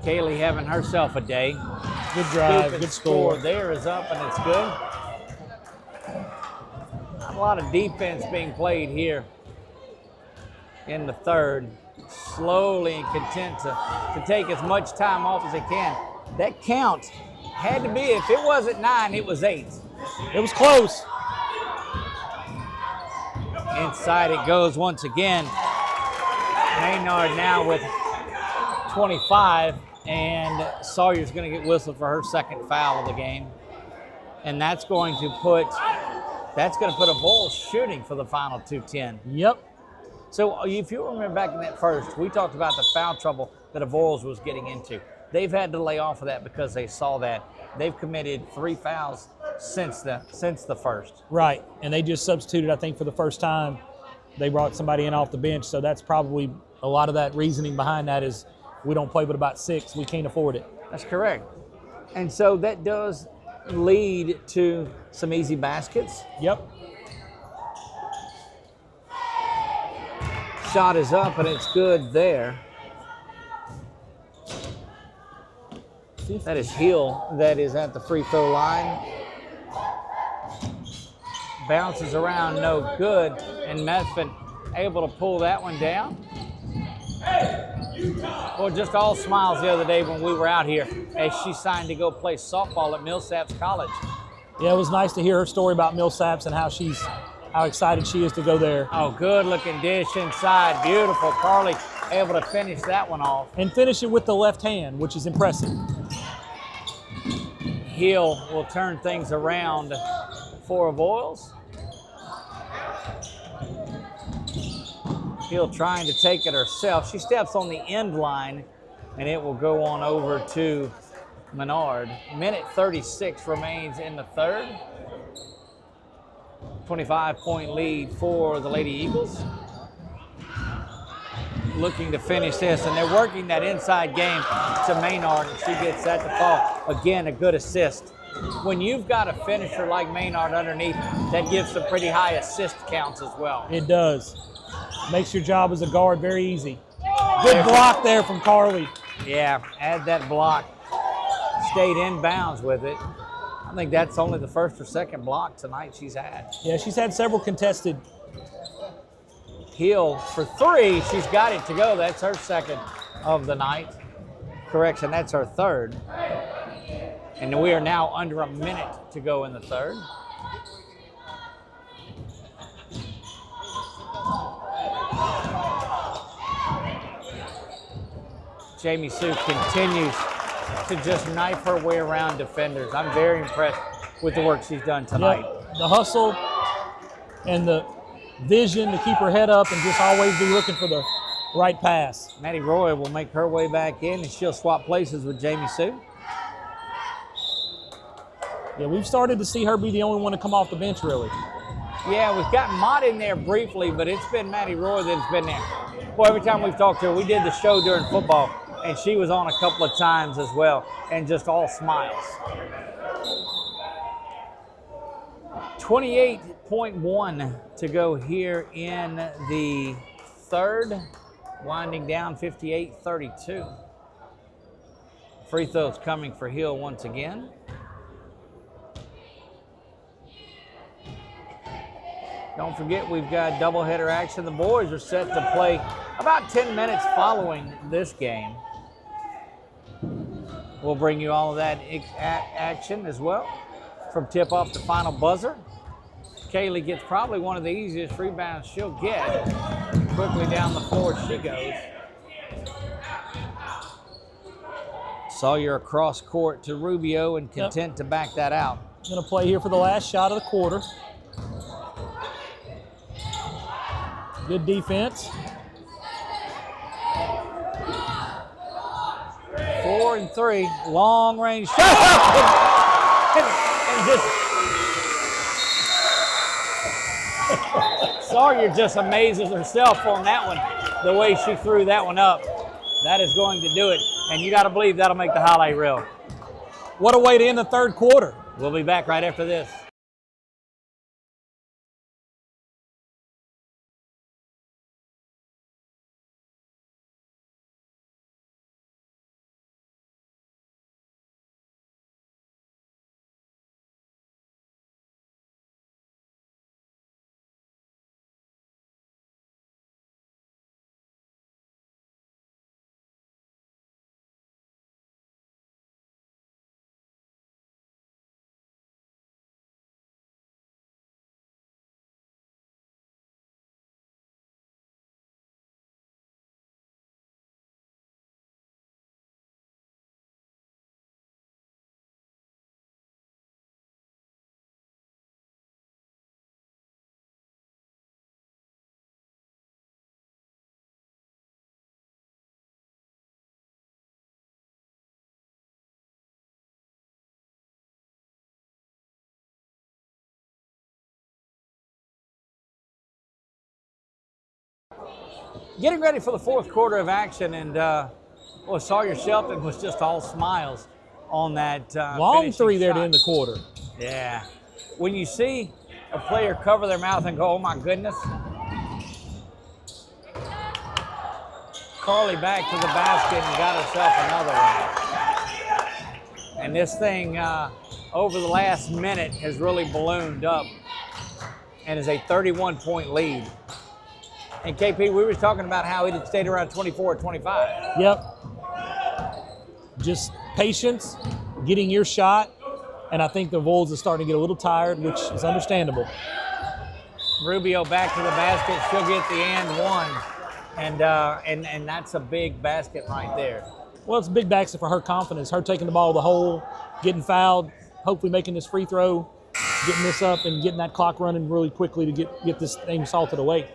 Kaylee having herself a day. Good drive, good score. There is up, and it's good. Not a lot of defense being played here in the third. Slowly and content to take as much time off as they can. That count had to be, if it wasn't 9, it was 8. It was close. Inside it goes once again. Menard now with 25, and Sawyer's going to get whistled for her second foul of the game. And that's going to put Avoyelles shooting for the final 2:10. Yep. So if you remember back in that first, we talked about the foul trouble that Avoyelles was getting into. They've had to lay off of that because they saw that. They've committed 3 fouls since the first. Right, and they just substituted, I think, for the first time. They brought somebody in off the bench, so that's probably a lot of that reasoning behind that is we don't play but about 6. We can't afford it. That's correct. And so that does lead to some easy baskets. Yep. Shot is up, and it's good there. That is Hill that is at the free throw line. Bounces around, no good. And Methvin able to pull that one down. Well, just all smiles the other day when we were out here as she signed to go play softball at Millsaps College. Yeah, it was nice to hear her story about Millsaps and how excited she is to go there. Oh, good looking dish inside. Beautiful. Carly able to finish that one off. And finish it with the left hand, which is impressive. Hill will turn things around for Avoyelles. Hill trying to take it herself. She steps on the end line, and it will go on over to Menard. Minute 36 remains in the third. 25-point lead for the Lady Eagles. Looking to finish this, and they're working that inside game to Menard, and she gets that to fall. Again, a good assist. When you've got a finisher like Menard underneath, that gives some pretty high assist counts as well. It does. Makes your job as a guard very easy. Good block there from Carly. Yeah, add that block. Stayed in bounds with it. I think that's only the first or second block tonight she's had. Yeah, she's had several contested. Hill for 3. She's got it to go. That's her second of the night. Correction, that's her third. And we are now under a minute to go in the third. Jamie Sue continues to just knife her way around defenders. I'm very impressed with the work she's done tonight. Yep. The hustle and the vision to keep her head up and just always be looking for the right pass. Maddie Roy will make her way back in, and she'll swap places with Jamie Sue. Yeah, we've started to see her be the only one to come off the bench, really. Yeah, we've got Mott in there briefly, but it's been Maddie Roy that's been there. Boy, every time we've talked to her, we did the show during football, and she was on a couple of times as well, and just all smiles. 28.1 to go here in the third, winding down 58-32. Free throws coming for Hill once again. Don't forget, we've got doubleheader action. The boys are set to play about 10 minutes following this game. We'll bring you all of that action as well from tip-off to final buzzer. Kaylee gets probably one of the easiest rebounds she'll get. Quickly down the floor she goes. Sawyer across court to Rubio and content to back that out. Going to play here for the last shot of the quarter. Good defense. 4 and 3, long range shot. and just Sawyer just amazes herself on that one, the way she threw that one up. That is going to do it, and you got to believe that'll make the highlight reel. What a way to end the third quarter. We'll be back right after this. Getting ready for the fourth quarter of action, and Sawyer Shelton was just all smiles on that long three there shot. to end the quarter. Yeah. When you see a player cover their mouth and go, oh my goodness. Carly back to the basket and got herself another one. And this thing over the last minute has really ballooned up and is a 31-point lead. And KP, we were talking about how it had stayed around 24 or 25. Yep. Just patience, getting your shot, and I think the Avoyelles is starting to get a little tired, which is understandable. Rubio back to the basket. She'll get the and one. And that's a big basket right there. Well, it's a big basket for her confidence. Her taking the ball to the hole, getting fouled, hopefully making this free throw, getting this up and getting that clock running really quickly to get this thing salted away.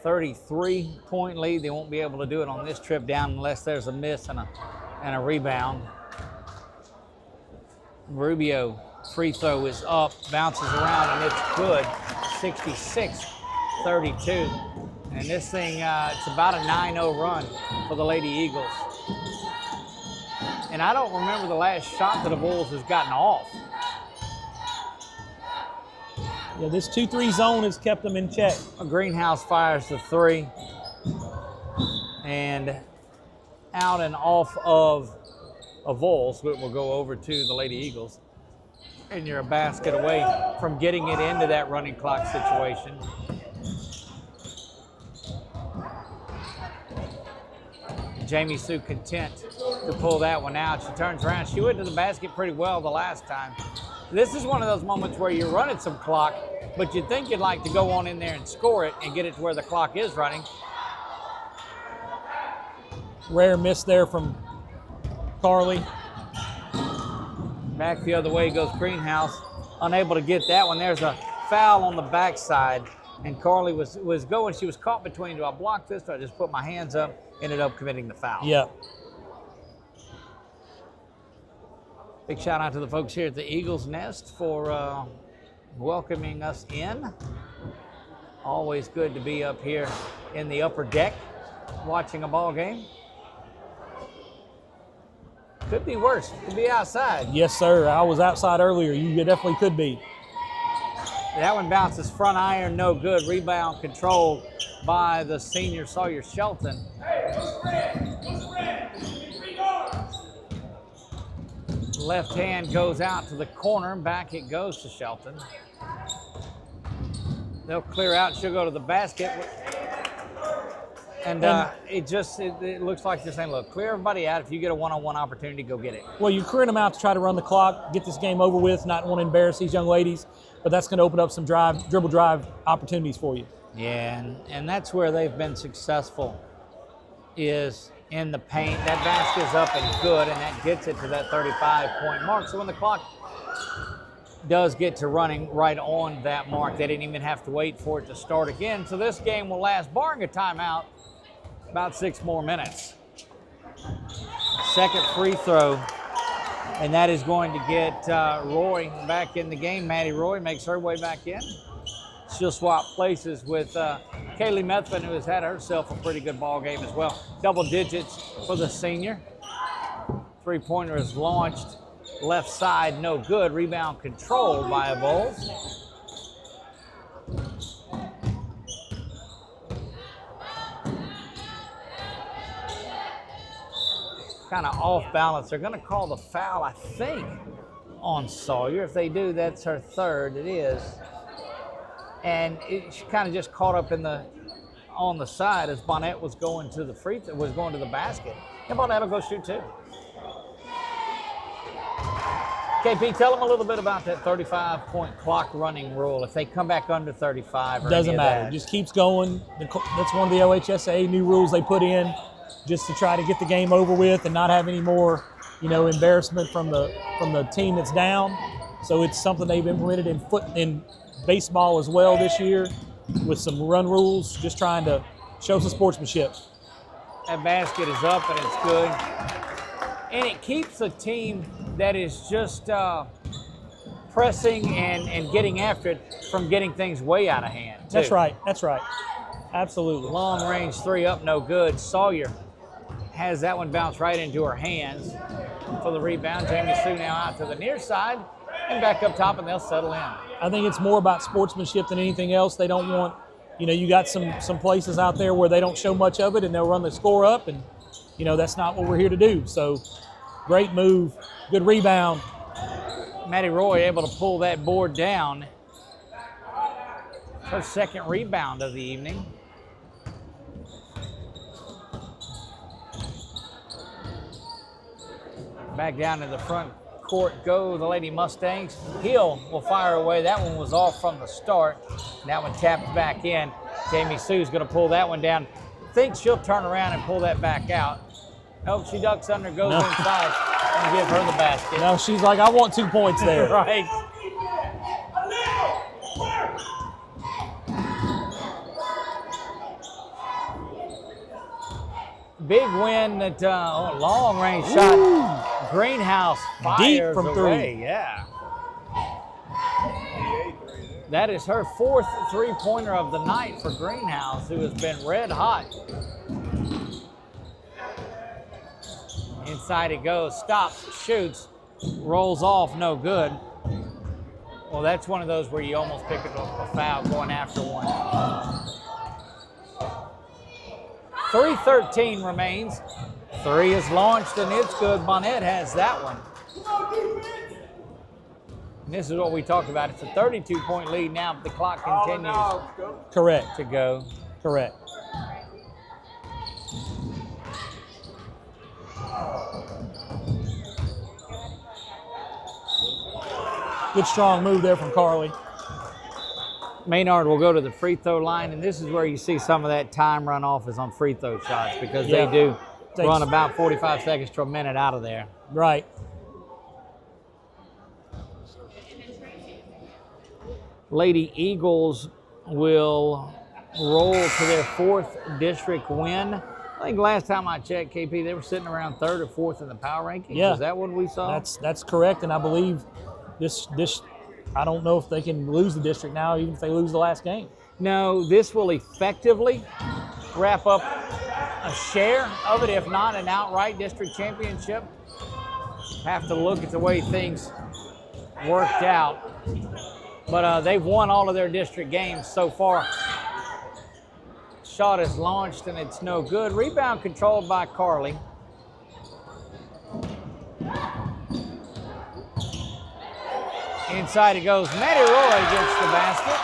33-point lead. They won't be able to do it on this trip down unless there's a miss and a rebound. Rubio free throw is up, bounces around, and it's good. 66-32. And this thing, it's about a 9-0 run for the Lady Eagles. And I don't remember the last shot that the Bulls has gotten off. Yeah, this 2-3 zone has kept them in check. Greenhouse fires the three. And out and off of Avoyelles, but we'll go over to the Lady Eagles. And you're a basket away from getting it into that running clock situation. Jamie Sue content to pull that one out. She turns around. She went to the basket pretty well the last time. This is one of those moments where you're running some clock, but you'd think you'd like to go on in there and score it and get it to where the clock is running. Rare miss there from Carly. Back the other way goes Greenhouse. Unable to get that one. There's a foul on the backside, and Carly was going. She was caught between, do I block this or I just put my hands up? Ended up committing the foul. Yeah. Big shout out to the folks here at the Eagles Nest for welcoming us in. Always good to be up here in the upper deck watching a ball game. Could be worse. Could be outside. Yes, sir. I was outside earlier. You definitely could be. That one bounces front iron, no good. Rebound controlled by the senior Sawyer Shelton. Left hand goes out to the corner. Back it goes to Shelton. They'll clear out. She'll go to the basket. And it looks like this ain't look. Clear everybody out. If you get a one-on-one opportunity, go get it. Well, you're clearing them out to try to run the clock, get this game over with, not want to embarrass these young ladies, but that's going to open up some dribble drive opportunities for you. Yeah, and that's where they've been successful, is in the paint. That basket is up and good, and that gets it to that 35-point mark. So when the clock does get to running right on that mark, they didn't even have to wait for it to start again. So this game will last, barring a timeout, about 6 more minutes. Second free throw, and that is going to get Roy back in the game. Maddie Roy makes her way back in. She'll swap places with Kaylee Methvin, who has had herself a pretty good ball game as well. Double digits for the senior. Three-pointer is launched. Left side, no good. Rebound controlled by Avoyelles. Kind of off balance. They're going to call the foul, I think, on Sawyer. If they do, that's her third. It is. And she kind of just caught up on the side as Bonnet was going to the basket. And Bonnet will go shoot too. KP, tell them a little bit about that 35-point clock running rule. If they come back under 35 or doesn't matter. It just keeps going. That's one of the OHSAA new rules they put in, just to try to get the game over with and not have any more, embarrassment from the team that's down. So it's something they've implemented in baseball as well this year with some run rules, just trying to show some sportsmanship. That basket is up and it's good. And it keeps a team that is just pressing and getting after it from getting things way out of hand, too. That's right. Absolutely. Long range three up, no good. Sawyer has that one bounce right into her hands for the rebound. Jamie Sue now out to the near side and back up top, and they'll settle in. I think it's more about sportsmanship than anything else. They don't want, you got some places out there where they don't show much of it and they'll run the score up, and that's not what we're here to do. So great move, good rebound. Maddie Roy able to pull that board down. Her second rebound of the evening. Back down to the front court go the Lady Mustangs. Hill will fire away. That one was off from the start. That one tapped back in. Jamie Sue's going to pull that one down. Thinks she'll turn around and pull that back out. Nope, she ducks under, goes inside, and give her the basket. No, she's like, I want 2 points there. Right. Big win at long range shot. Greenhouse fires deep from away. 3. Yeah. That is her fourth three-pointer of the night for Greenhouse, who has been red hot. Inside it goes, stops, shoots, rolls off, no good. Well, that's one of those where you almost pick up a foul going after one. 3:13 remains. Three is launched and it's good. Bonnet has that one. And this is what we talked about. It's a 32-point lead now, but the clock continues Correct. to go. Correct. Good strong move there from Carly. Menard will go to the free throw line, and this is where you see some of that time run off is on free throw shots, because they do run about 45 seconds to a minute out of there. Right. Lady Eagles will roll to their fourth district win. I think last time I checked, KP, they were sitting around third or fourth in the power rankings. Yeah. Is that what we saw? That's correct, and I believe this I don't know if they can lose the district now, even if they lose the last game. No, this will effectively wrap up a share of it, if not an outright district championship. Have to look at the way things worked out. But they've won all of their district games so far. Shot is launched and it's no good. Rebound controlled by Carly. Inside it goes. Maddie Roy gets the basket.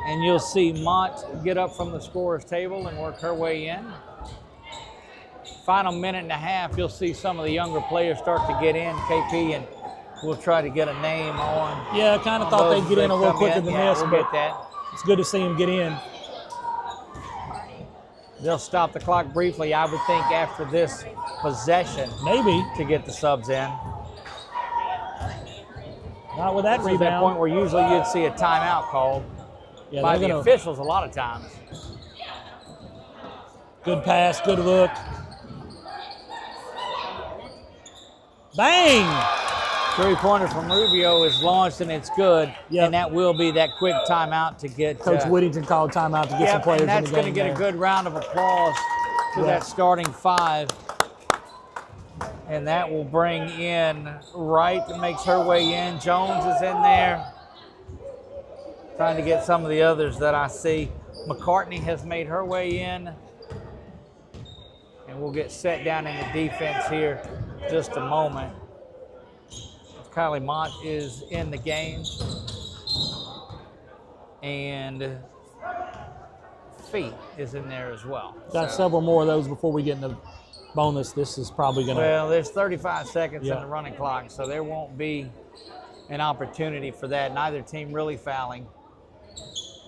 And you'll see Mott get up from the scorer's table and work her way in. Final minute and a half, you'll see some of the younger players start to get in, KP, and we'll try to get a name on. Yeah, I kind of thought they'd get in a little quicker than this, we'll but get that. It's good to see them get in. They'll stop the clock briefly, I would think, after this possession. Maybe. To get the subs in. Not with that This rebound. is that point where usually you'd see a timeout called by the officials a lot of times. Good pass, good look. Bang! Three-pointer from Rubio is launched and it's good. Yep. And that will be that quick timeout to get Coach Whittington called timeout to get some players in the game. And that's going to get a good round of applause to that starting five. And that will bring in Wright, that makes her way in. Jones is in there. Trying to get some of the others that I see. McCartney has made her way in. And we'll get set down in the defense here just a moment. Kylie Mott is in the game. And Feet is in there as well. Got several more of those before we get in the bonus. This is probably going to... Well, there's 35 seconds in the running clock, so there won't be an opportunity for that. Neither team really fouling.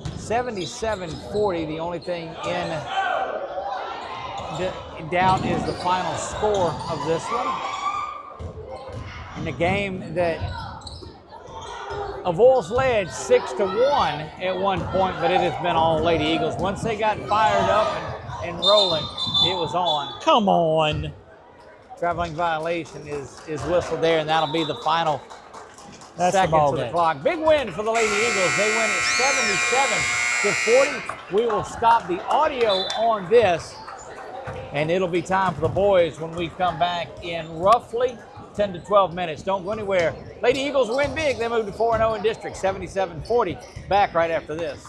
77-40, the only thing down is the final score of this one. In the game that Avoyelles led 6-1 at one point, but it has been all Lady Eagles. Once they got fired up and rolling, it was on. Come on. Traveling violation is whistled there, and that'll be the final That's seconds the of the clock. Big win for the Lady Eagles. They win at 77-40. We will stop the audio on this, and it'll be time for the boys when we come back in roughly 10 to 12 minutes. Don't go anywhere. Lady Eagles win big. They move to 4-0 in district, 77-40. Back right after this.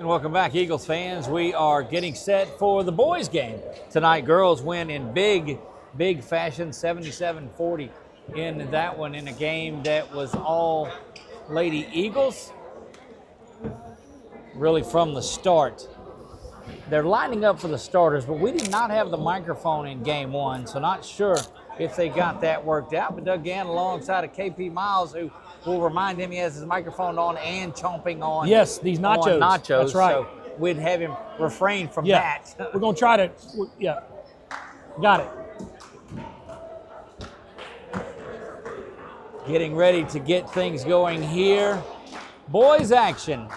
And welcome back, Eagles fans. We are getting set for the boys' game. Tonight, girls win in big fashion, 77-40 in that one, in a game that was all Lady Eagles, really from the start. They're lining up for the starters, but we did not have the microphone in game one, so not sure if they got that worked out. But Doug Gann alongside of KP Miles, who will remind him he has his microphone on and chomping on. Yes, these nachos. That's right. So we'd have him refrain from that. We're going to try to, got it. Getting ready to get things going here. Boys action.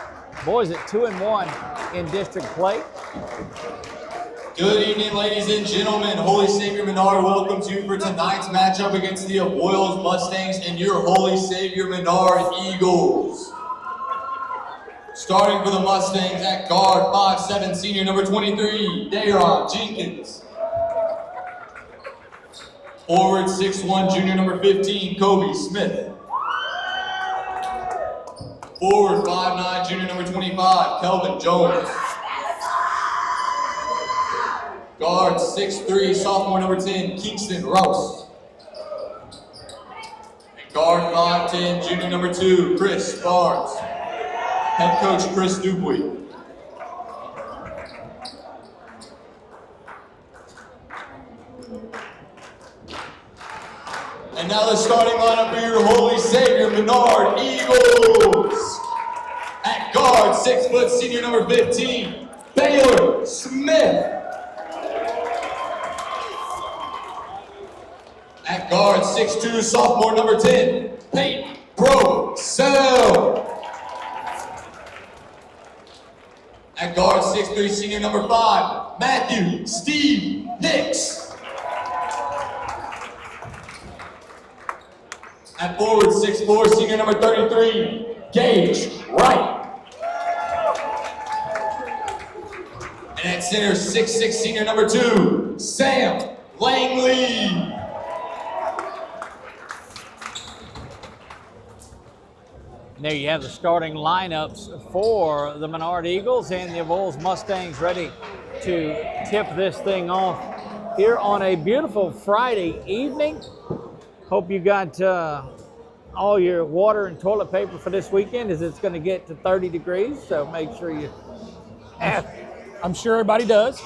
Boys at 2-1 in district play. Good evening, ladies and gentlemen. Holy Savior Menard welcomes you for tonight's matchup against the Avoyelles Mustangs and your Holy Savior Menard Eagles. Starting for the Mustangs at guard, 5'7", senior number 23, Daron Jenkins. Forward, 6'1", junior number 15, Kobe Smith. Forward, 5'9", junior number 25, Kelvin Jones. Guard, 6'3", sophomore number 10, Kingston Rouse. And guard, 5'10", junior number 2, Chris Barnes. Head coach, Chris Dupuy. And now the starting lineup for your Holy Savior Menard Eagles. At guard, 6 foot senior number 15, Baylor Smith. At guard, 6'2", sophomore number 10, Peyton Brosell. At guard, 6'3", senior number 5, Matthew Steve Nix. At forward, 6'4", senior number 33, Gage Wright. And at center, 6'6", senior number 2, Sam Langley. There you have the starting lineups for the Menard Eagles and the Avoyelles Mustangs, ready to tip this thing off here on a beautiful Friday evening. Hope you got all your water and toilet paper for this weekend, as it's going to get to 30 degrees, so make sure you have. I'm sure everybody does.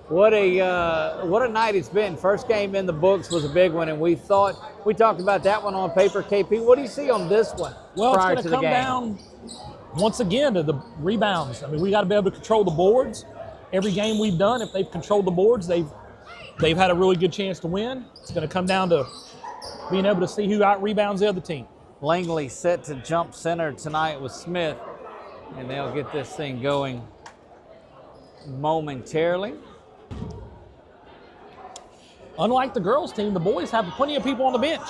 What a night it's been. First game in the books was a big one, and we talked about that one on paper. KP, what do you see on this one? Well, prior it's to going the to game? come down once again to the rebounds. I mean, we got to be able to control the boards. Every game we've done, if they've controlled the boards, they've had a really good chance to win. It's going to come down to being able to see who out-rebounds the other team. Langley set to jump center tonight with Smith, and they'll get this thing going momentarily. Unlike the girls' team, the boys have plenty of people on the bench.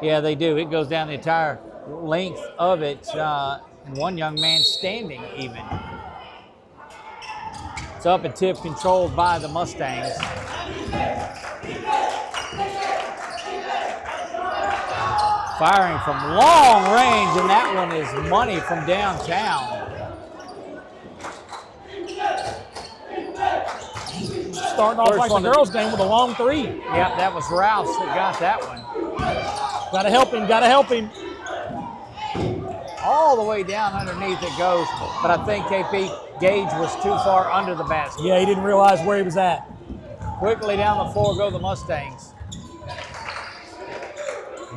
Yeah, they do. It goes down the entire length of it, and one young man standing even. It's up and tip, controlled by the Mustangs. Firing from long range, and that one is money from downtown. Starting off like the girls' game with a long three. Yep, that was Rouse that got that one. Gotta help him. All the way down underneath it goes, but I think KP Gage was too far under the basket. Yeah, he didn't realize where he was at. Quickly down the floor go the Mustangs.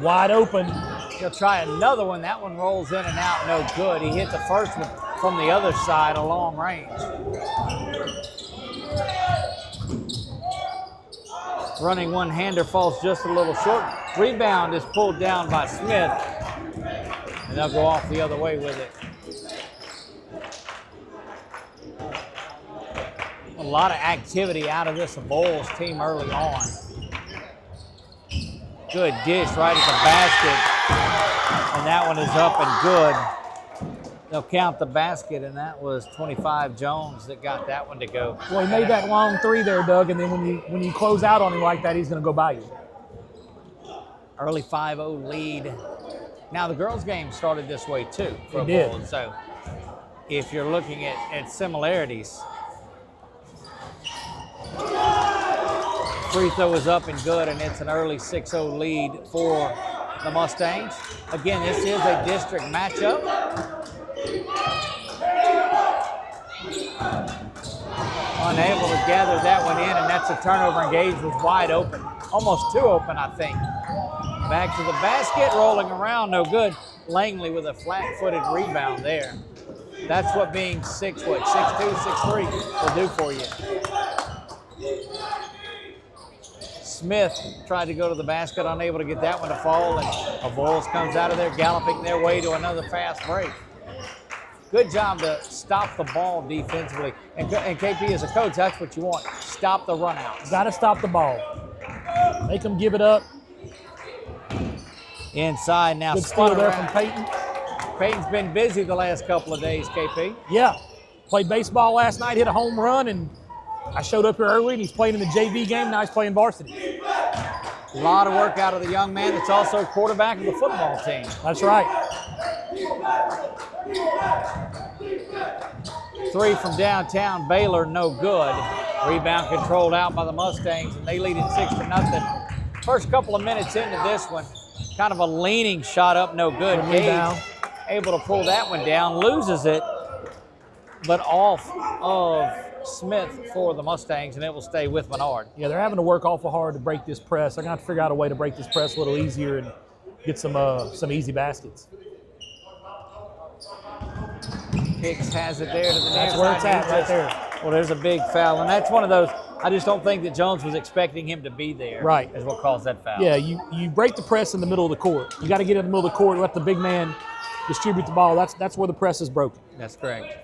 Wide open. He'll try another one. That one rolls in and out, no good. He hit the first one from the other side, a long range. Running one-hander falls just a little short. Rebound is pulled down by Smith, and they'll go off the other way with it. A lot of activity out of this Avoyelles team early on. Good dish right at the basket, and that one is up and good. They'll count the basket, and that was 25 Jones that got that one to go. Well, he made that long three there, Doug, and then when you close out on him like that, he's going to go by you. Early 5-0 lead. Now the girls' game started this way too. It did. So if you're looking at similarities. Free throw is up and good, and it's an early 6-0 lead for the Mustangs. Again, this is a district matchup. Unable to gather that one in, and that's a turnover, and Gage was wide open. Almost too open, I think. Back to the basket, rolling around, no good. Langley with a flat-footed rebound there. That's what being 6'2", 6'3" will do for you. Smith tried to go to the basket, unable to get that one to fall, and Avoyelles comes out of there galloping their way to another fast break. Good job to stop the ball defensively. And KP, as a coach, that's what you want. Stop the run-outs. Got to stop the ball. Make them give it up. Inside now. Good steal there from Peyton. Peyton's been busy the last couple of days, KP. Yeah. Played baseball last night, hit a home run, and I showed up here early, and he's playing in the JV game. Now he's playing varsity. A lot of work out of the young man. It's also quarterback of the football team. That's right. 3 from downtown. Baylor, no good. Rebound controlled out by the Mustangs, and they lead it 6-0. First couple of minutes into this one, kind of a leaning shot up, no good. Gage able to pull that one down, loses it, but off of Smith for the Mustangs, and it will stay with Menard. Yeah, they're having to work awful hard to break this press. They're going to have to figure out a way to break this press a little easier and get some easy baskets. Hicks has it there to the near side. That's where it's at, right there. Well, there's a big foul, and that's one of those, I just don't think that Jones was expecting him to be there. Right. Is what caused that foul. Yeah, you break the press in the middle of the court. You got to get in the middle of the court, let the big man distribute the ball. That's where the press is broken. That's correct.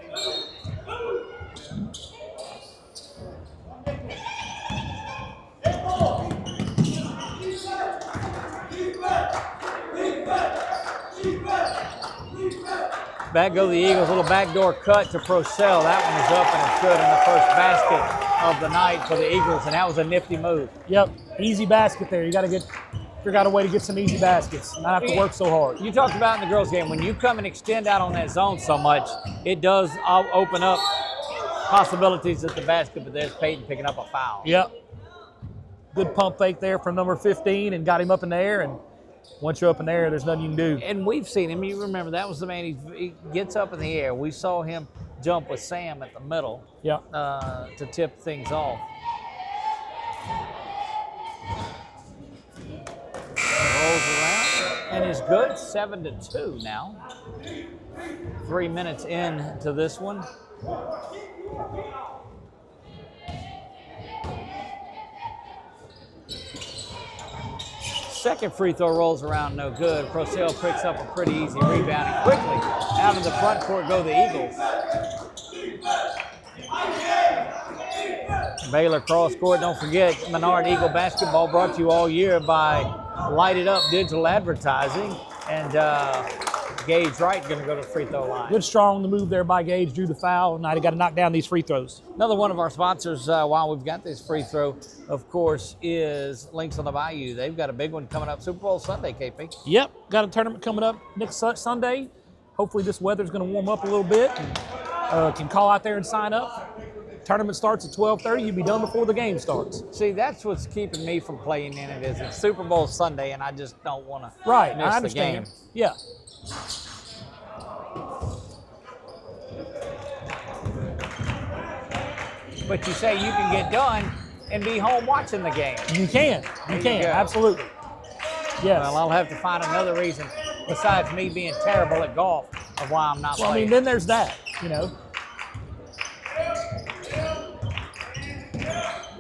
Back go the Eagles, little backdoor cut to Procell. That one is up and it's good, in the first basket of the night for the Eagles, and that was a nifty move. Yep, easy basket there. You got to figure out a way to get some easy baskets, not have to work so hard. You talked about in the girls' game, when you come and extend out on that zone so much, it does open up possibilities at the basket, but there's Peyton picking up a foul. Yep. Good pump fake there from number 15 and got him up in the air, and once you're up in the air, there's nothing you can do. And we've seen him. You remember, that was the man, he gets up in the air. We saw him jump with Sam at the middle to tip things off. Rolls around and is good. 7-2 now. 3 minutes into this one. Second free throw rolls around, no good. Procell picks up a pretty easy rebound, and quickly out of the front court go the Eagles. Baylor cross court. Don't forget, Menard Eagle basketball brought to you all year by Light It Up Digital Advertising, and Gage Wright going to go to the free throw line. Good strong move there by Gage, drew the foul, and now they got to knock down these free throws. Another one of our sponsors, while we've got this free throw, of course, is Links on the Bayou. They've got a big one coming up, Super Bowl Sunday, KP. Yep, got a tournament coming up next Sunday. Hopefully this weather's going to warm up a little bit, and can call out there and sign up. Tournament starts at 12:30. You'll be done before the game starts. See, that's what's keeping me from playing in it. Is it's Super Bowl Sunday, and I just don't want to miss I understand. the game. Yeah. But you say you can get done and be home watching the game. You can. You can. Absolutely. Yes. Well, I'll have to find another reason besides me being terrible at golf of why I'm not playing. I mean, then there's that,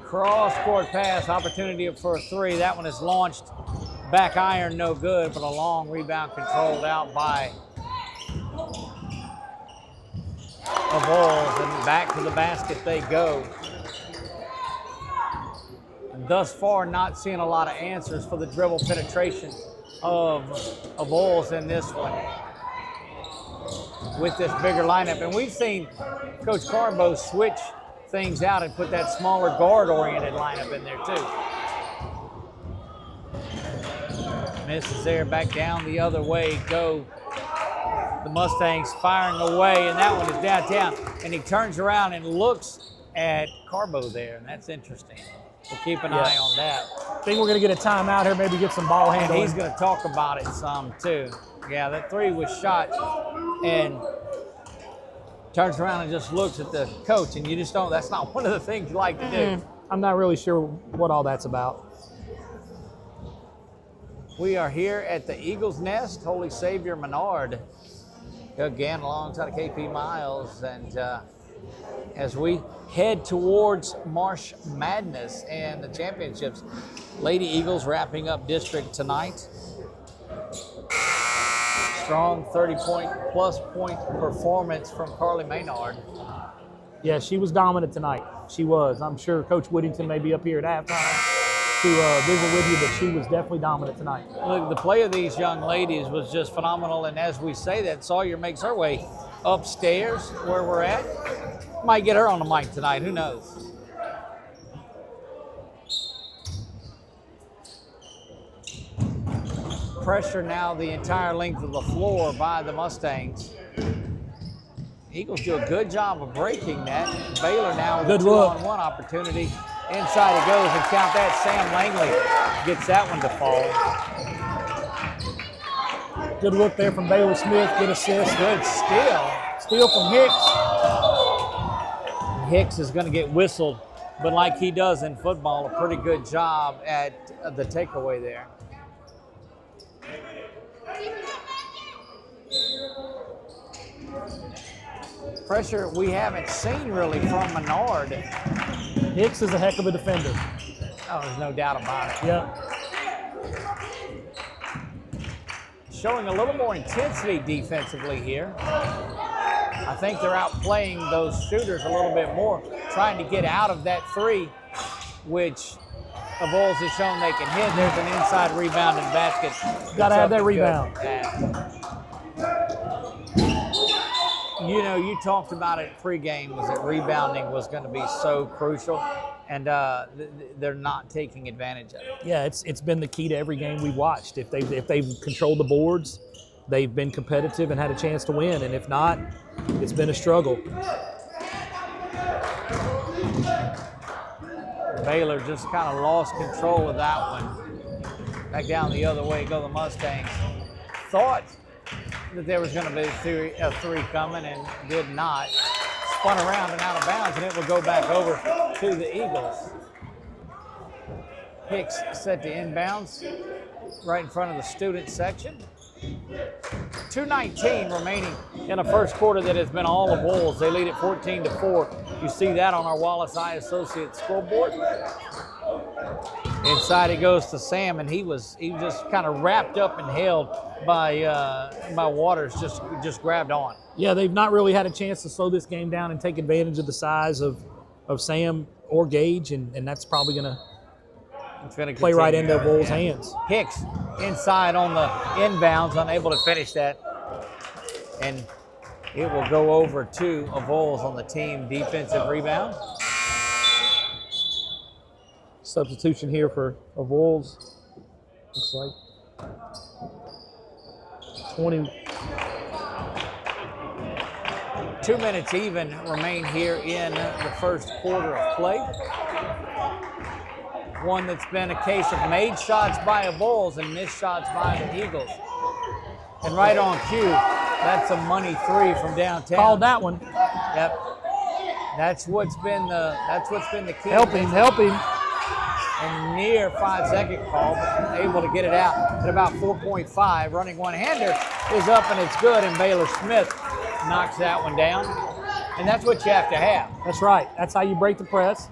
Cross-court pass, opportunity for a three. That one is launched. Back iron, no good, but a long rebound controlled out by Avoyelles, and back to the basket they go. And thus far, not seeing a lot of answers for the dribble penetration of Avoyelles in this one with this bigger lineup. And we've seen Coach Carbo switch things out and put that smaller guard-oriented lineup in there too. Misses there, back down the other way go The Mustangs firing away, and that one is downtown. And he turns around and looks at Carbo there, and that's interesting. We'll keep an eye on that. I think we're going to get a timeout here, maybe get some ball handling. And he's going to talk about it some, too. Yeah, that three was shot, and turns around and just looks at the coach, and you just don't, that's not one of the things you like to do. I'm not really sure what all that's about. We are here at the Eagles Nest, Holy Savior Menard, again alongside KP Miles, and as we head towards March Madness and the championships, Lady Eagles wrapping up district tonight. Strong 30-plus point performance from Carly Maynard. Yeah, she was dominant tonight. She was. I'm sure Coach Whittington may be up here at halftime to visit with you, but she was definitely dominant tonight. Look, the play of these young ladies was just phenomenal, and as we say that, Sawyer makes her way upstairs where we're at. Might get her on the mic tonight, who knows? Pressure now the entire length of the floor by the Mustangs. Eagles do a good job of breaking that. Baylor now with a two-on-one opportunity. Inside it goes, and count that. Sam Langley gets that one to fall. Good look there from Baylor Smith, good assist. Good steal. Steal from Hicks. Hicks is going to get whistled, but like he does in football, a pretty good job at the takeaway there. Pressure we haven't seen really from Menard. Hicks is a heck of a defender. Oh, there's no doubt about it. Yeah. Showing a little more intensity defensively here. I think they're outplaying those shooters a little bit more, trying to get out of that three, which Avoyelles has shown they can hit. There's an inside rebound and basket. Got to have that rebound. You know, you talked about it pregame, was that rebounding was going to be so crucial, and they're not taking advantage of it. Yeah, it's been the key to every game we've watched. If they've controlled the boards, they've been competitive and had a chance to win, and if not, it's been a struggle. Baylor just kind of lost control of that one. Back down the other way go the Mustangs. Thought that there was going to be a three coming and did not. Spun around and out of bounds, and it will go back over to the Eagles. Hicks set to inbounds right in front of the student section. 2:19 remaining in a first quarter that has been all Avoyelles. They lead it 14-4. You see that on our Wallace Eye Associates scoreboard. Inside it goes to Sam, and he was just kind of wrapped up and held by Waters. Just grabbed on. Yeah, they've not really had a chance to slow this game down and take advantage of the size of Sam or Gage, and that's probably going to play right into Avoyelles' hands. Hicks inside on the inbounds, unable to finish that. And it will go over to Avoyelles on the team defensive rebound. Substitution here for Avoyelles. Looks like 20. 2 minutes even remain here in the first quarter of play. One that's been a case of made shots by Avoyelles and missed shots by the Eagles. And right on cue, that's a money three from downtown. Called that one. Yep. That's what's been the key. Help him. And near 5-second call, but able to get it out at about 4.5. Running one-hander is up and it's good, and Baylor Smith knocks that one down. And that's what you have to have. That's right. That's how you break the press.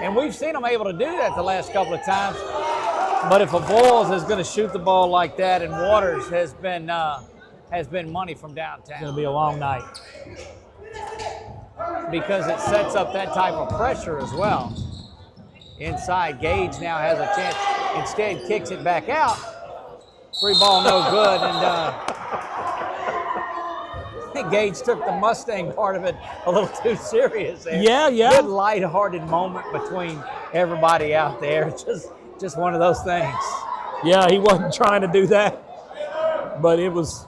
And we've seen them able to do that the last couple of times. But if Avoyelles is going to shoot the ball like that, and Waters has been money from downtown. It's going to be a long night. Because it sets up that type of pressure as well. Inside, Gage now has a chance. Instead, kicks it back out. Free ball, no good. And I think Gage took the Mustang part of it a little too serious there. Yeah. Good lighthearted moment between everybody out there. Just one of those things. Yeah, he wasn't trying to do that, but it was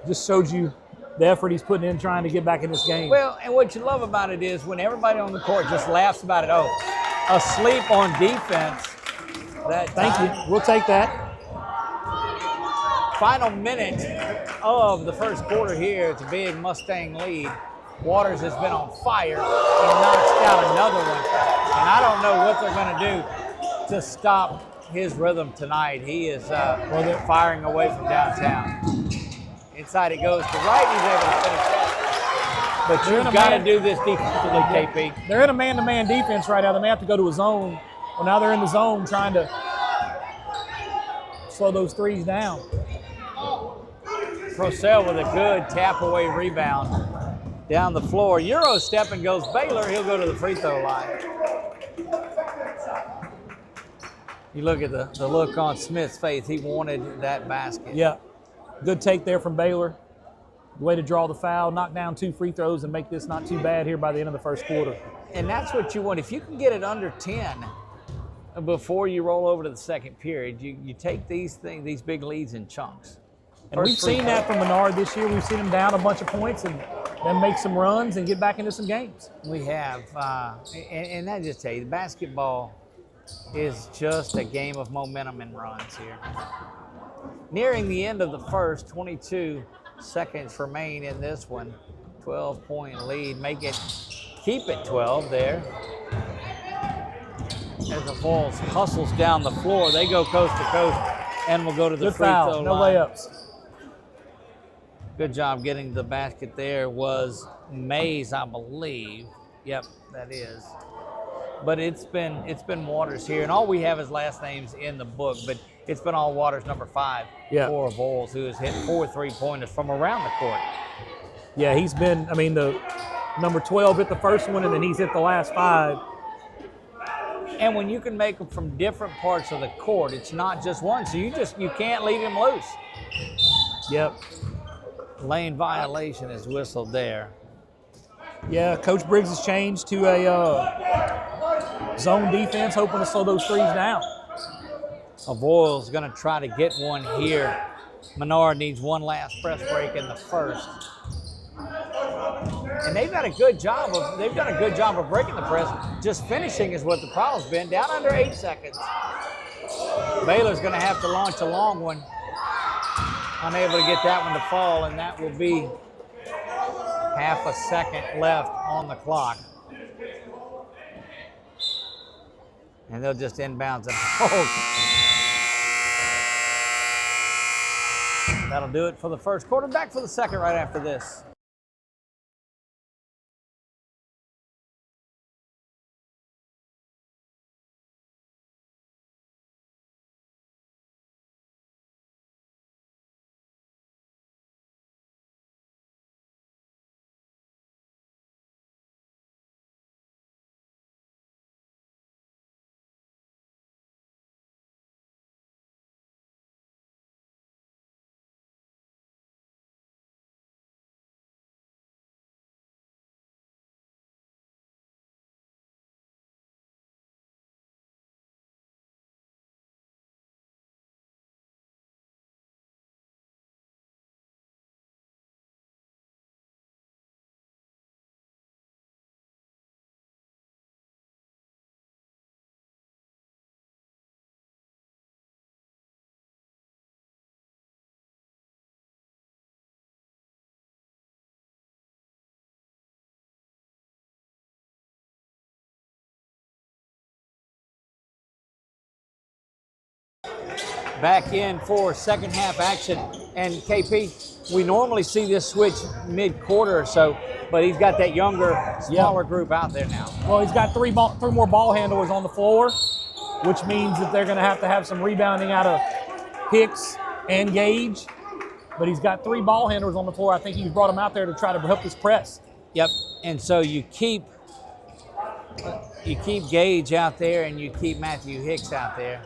just showed you the effort he's putting in trying to get back in this game. Well, and what you love about it is when everybody on the court just laughs about it. Oh, asleep on defense. Thank you. We'll take that. Final minute of the first quarter here. It's a big Mustang lead. Waters has been on fire and knocks down another one. And I don't know what they're going to do to stop his rhythm tonight. He is firing away from downtown. Inside it goes to right. He's able to finish it. But you've got to do this defensively, KP. They're in a man-to-man defense right now. They may have to go to a zone. Well, now they're in the zone trying to slow those threes down. Procell with a good tap-away rebound down the floor. Euro step and goes Baylor. He'll go to the free throw line. You look at the look on Smith's face. He wanted that basket. Yeah. Good take there from Baylor. Way to draw the foul, knock down 2 free throws, and make this not too bad here by the end of the first quarter. And that's what you want. If you can get it under 10 before you roll over to the second period, you take these big leads in chunks. And we've seen that from Menard this year. We've seen him down a bunch of points and then make some runs and get back into some games. We have. And I just tell you, the basketball is just a game of momentum and runs here. Nearing the end of the first, 22 seconds remain in this one. 12-point lead. Keep it 12 there. As the Avoyelles hustles down the floor, they go coast to coast and will go to the free throw line. No layups. Good job getting the basket there was Mays, I believe. Yep, that is. But it's been Waters here, and all we have is last names in the book, but it's been all Waters number 5 for Avoyelles, who has hit 4 3-pointers from around the court. Yeah, he's been, the number 12 hit the first one, and then he's hit the last 5. And when you can make them from different parts of the court, it's not just one, so you can't leave him loose. Yep. Lane violation is whistled there. Yeah, Coach Briggs has changed to a zone defense, hoping to slow those threes down. Avoyelles going to try to get one here. Menard needs one last press break in the first. And they've done a good job of breaking the press. Just finishing is what the problem's been. Down under 8 seconds. Baylor's going to have to launch a long one. Unable to get that one to fall, and that will be half a second left on the clock. And they'll just inbounds it. That'll do it for the first quarter. Back for the second right after this. Back in for second half action. And KP, we normally see this switch mid-quarter or so, but he's got that younger, smaller group out there now. Well, he's got three more ball handlers on the floor, which means that they're going to have some rebounding out of Hicks and Gage. But he's got 3 ball handlers on the floor. I think he's brought them out there to try to help this press. Yep, and so you keep Gage out there and you keep Matthew Hicks out there.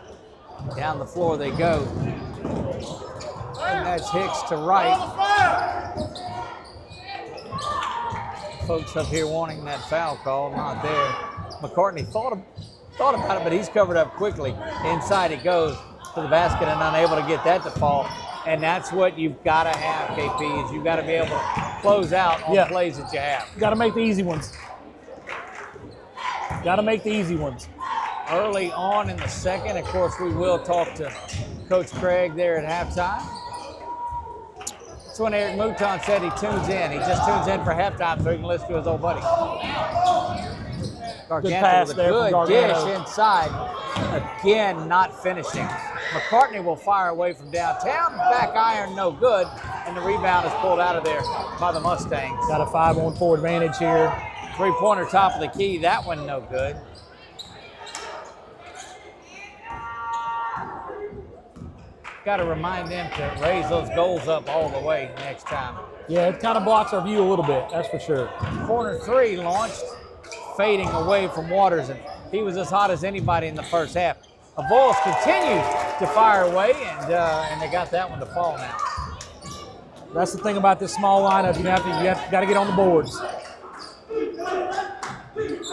Down the floor they go. And that's Hicks to right. Folks up here wanting that foul call, not there. McCartney thought about it, but he's covered up quickly. Inside it goes to the basket and unable to get that to fall. And that's what you've got to have, KP, is you've got to be able to close out on plays that you have. Got to make the easy ones. Got to make the easy ones. Early on in the second, of course, we will talk to Coach Craig there at halftime. That's when Eric Mouton said he tunes in. He just tunes in for halftime so he can listen to his old buddy. Gargano with a good dish inside. Again, not finishing. McCartney will fire away from downtown. Back iron, no good. And the rebound is pulled out of there by the Mustangs. Got a 5-on-4 advantage here. Three-pointer top of the key. That one no good. Got to remind them to raise those goals up all the way next time. Yeah, it kind of blocks our view a little bit, that's for sure. Corner three launched, fading away from Waters, and he was as hot as anybody in the first half. Avoyelles continues to fire away, and they got that one to fall now. That's the thing about this small lineup. You got to get on the boards.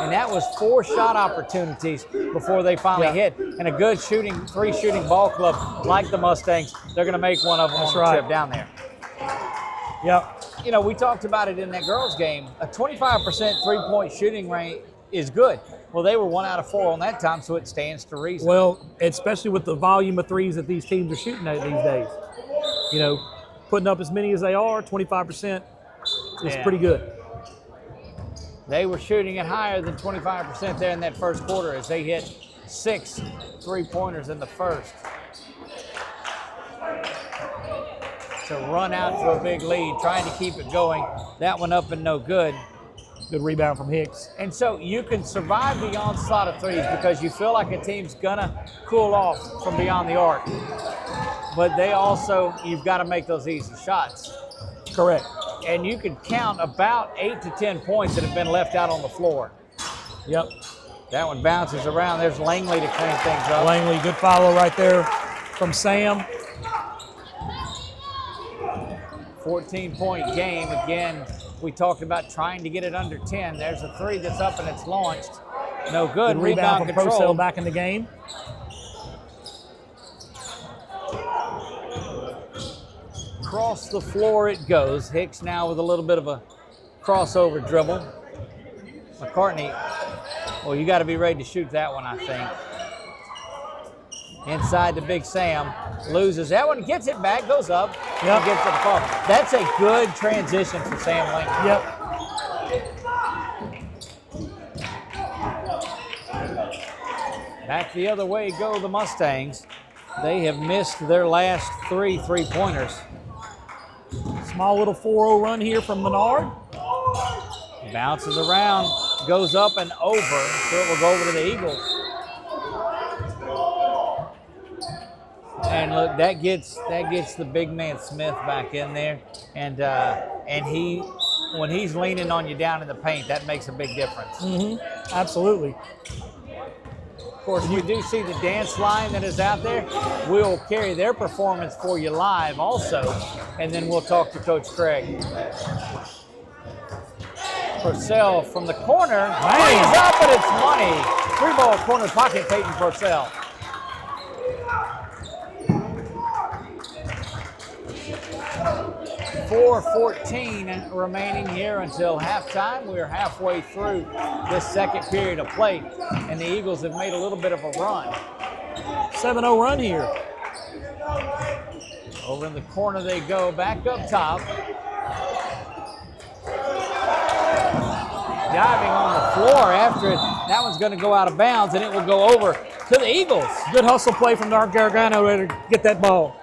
And that was 4 shot opportunities before they finally hit. And a good three shooting ball club like the Mustangs, they're going to make one of them on the trip down there. Yep. You know, we talked about it in that girls' game. A 25% three-point shooting rate is good. Well, they were 1 out of 4 on that time, so it stands to reason. Well, especially with the volume of threes that these teams are shooting at these days. You know, putting up as many as they are, 25% is pretty good. They were shooting it higher than 25% there in that first quarter as they hit 6 three-pointers in the first. To run out to a big lead, trying to keep it going. That one up and no good. Good rebound from Hicks. And so you can survive the onslaught of threes because you feel like a team's gonna cool off from beyond the arc. But you've got to make those easy shots. Correct. And you can count about 8 to 10 points that have been left out on the floor. Yep. That one bounces around. There's Langley to clean things up. Langley, good follow right there from Sam. 14-point game. Again, we talked about trying to get it under 10. There's a three that's up and it's launched. No good. Rebound from control. Purcell back in the game. Across the floor it goes. Hicks now with a little bit of a crossover dribble. McCartney, well, you got to be ready to shoot that one, I think. Inside to Big Sam, loses that one, gets it back, goes up, and gets it fall. That's a good transition for Sam Langley. Yep. Back the other way go the Mustangs. They have missed their last 3 three-pointers. Small little 4-0 run here from Menard. Bounces around, goes up and over, so it will go over to the Eagles. And look, that gets the big man Smith back in there, and when he's leaning on you down in the paint, that makes a big difference. Mm-hmm. Absolutely. Of course, we do see the dance line that is out there. We'll carry their performance for you live also, and then we'll talk to Coach Craig. Purcell from the corner, hangs up, and it's money. 3-ball corner pocket, Peyton Purcell. 4:14 remaining here until halftime. We're halfway through this second period of play, and the Eagles have made a little bit of a run. 7-0 run here. Over in the corner they go, back up top. Diving on the floor after it. That one's going to go out of bounds, and it will go over to the Eagles. Good hustle play from Dark Gargano to get that ball.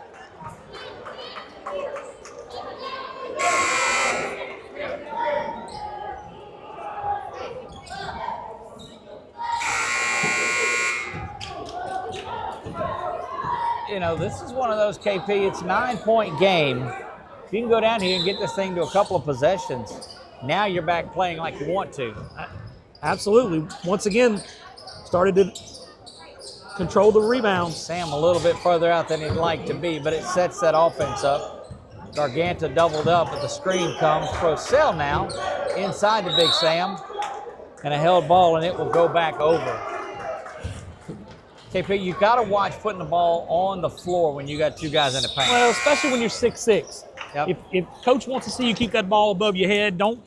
You know, this is one of those, KP, it's a 9-point game. If you can go down here and get this thing to a couple of possessions, now you're back playing like you want to. Absolutely. Once again, started to control the rebounds. Sam a little bit further out than he'd like to be, but it sets that offense up. Garganta doubled up, but the screen comes. Purcell now inside to Big Sam. And a held ball, and it will go back over. KP, you got to watch putting the ball on the floor when you got two guys in the paint. Well, especially when you're 6'6". Yep. If coach wants to see you keep that ball above your head, don't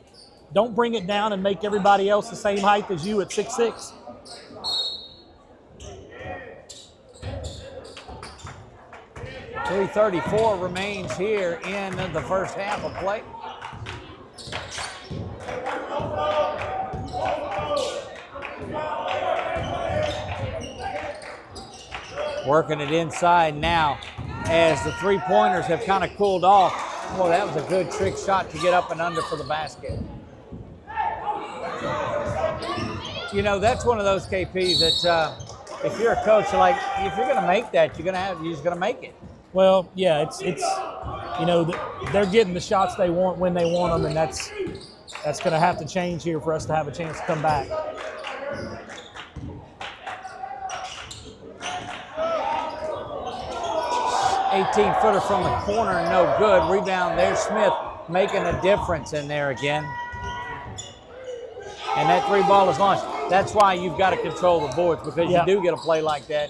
bring it down and make everybody else the same height as you at 6'6". 3:34 remains here in the first half of play. Working it inside now as the three-pointers have kind of cooled off. Well, that was a good trick shot to get up and under for the basket. You know, that's one of those KPs that if you're a coach, like if you're going to make that, you're just going to make it. Well, yeah, it's you know, they're getting the shots they want when they want them, and that's going to have to change here for us to have a chance to come back. $18-footer from the corner, no good. Rebound there, Smith making a difference in there again. And that three ball is launched. That's why you've got to control the boards, because you do get a play like that.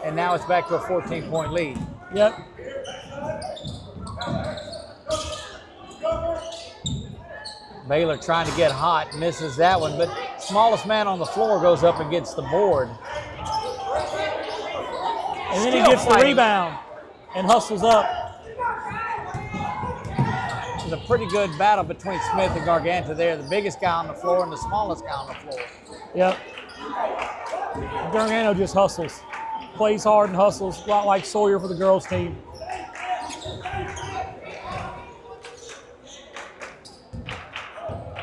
And now it's back to a 14-point lead. Yep. Baylor trying to get hot, misses that one, but smallest man on the floor goes up and gets the board. And then he gets the rebound and hustles up. It's a pretty good battle between Smith and Garganta there. The biggest guy on the floor and the smallest guy on the floor. Yep. Gargano just hustles. Plays hard and hustles, a lot like Sawyer for the girls team.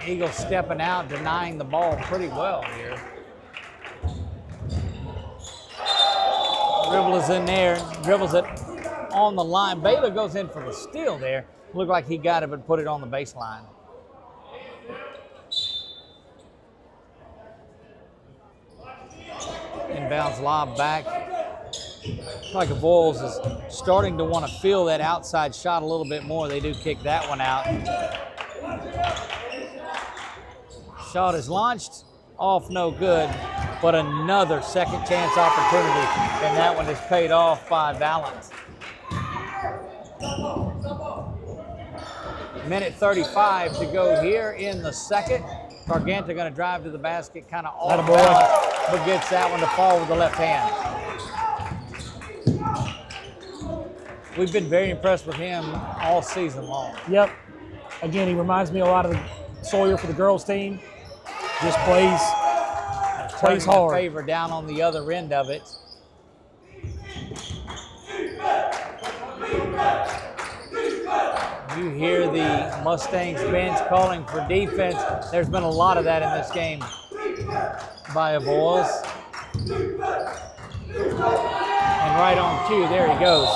Eagles stepping out, denying the ball pretty well here. Dribble is in there, dribbles it on the line. Baylor goes in for the steal there. Looked like he got it, but put it on the baseline. Inbounds lob back. Looks like Avoyelles is starting to want to feel that outside shot a little bit more. They do kick that one out. Shot is launched, off no good, but another second chance opportunity, and that one is paid off by Valance. Minute 35 to go here in the second. Garganta going to drive to the basket, kind of off balance, but gets that one to fall with the left hand. We've been very impressed with him all season long. Yep. Again, he reminds me a lot of Sawyer for the girls team. Just plays hard. Favor down on the other end of it. You hear the Mustangs bench calling for defense. There's been a lot of that in this game by Avoyelles. And right on cue, there he goes.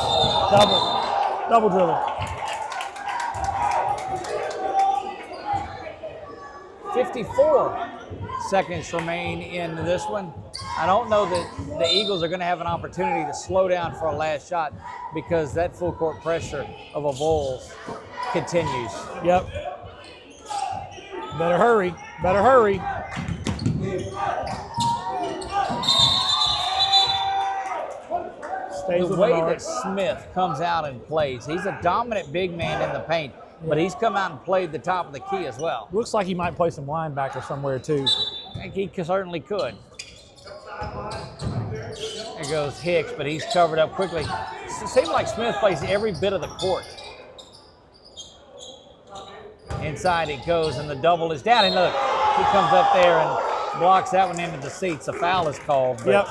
Double dribble. 54 seconds remain in this one. I don't know that the Eagles are going to have an opportunity to slow down for a last shot, because that full court pressure of Avoyelles continues. Yep. Better hurry. Better hurry. Stays The way that Smith comes out and plays, he's a dominant big man in the paint, but he's come out and played the top of the key as well. Looks like he might play some linebacker somewhere too. I think he certainly could. There goes Hicks, but he's covered up quickly. It seems like Smith plays every bit of the court. Inside it goes, and the double is down. And look, he comes up there and blocks that one into the seats. A foul is called. But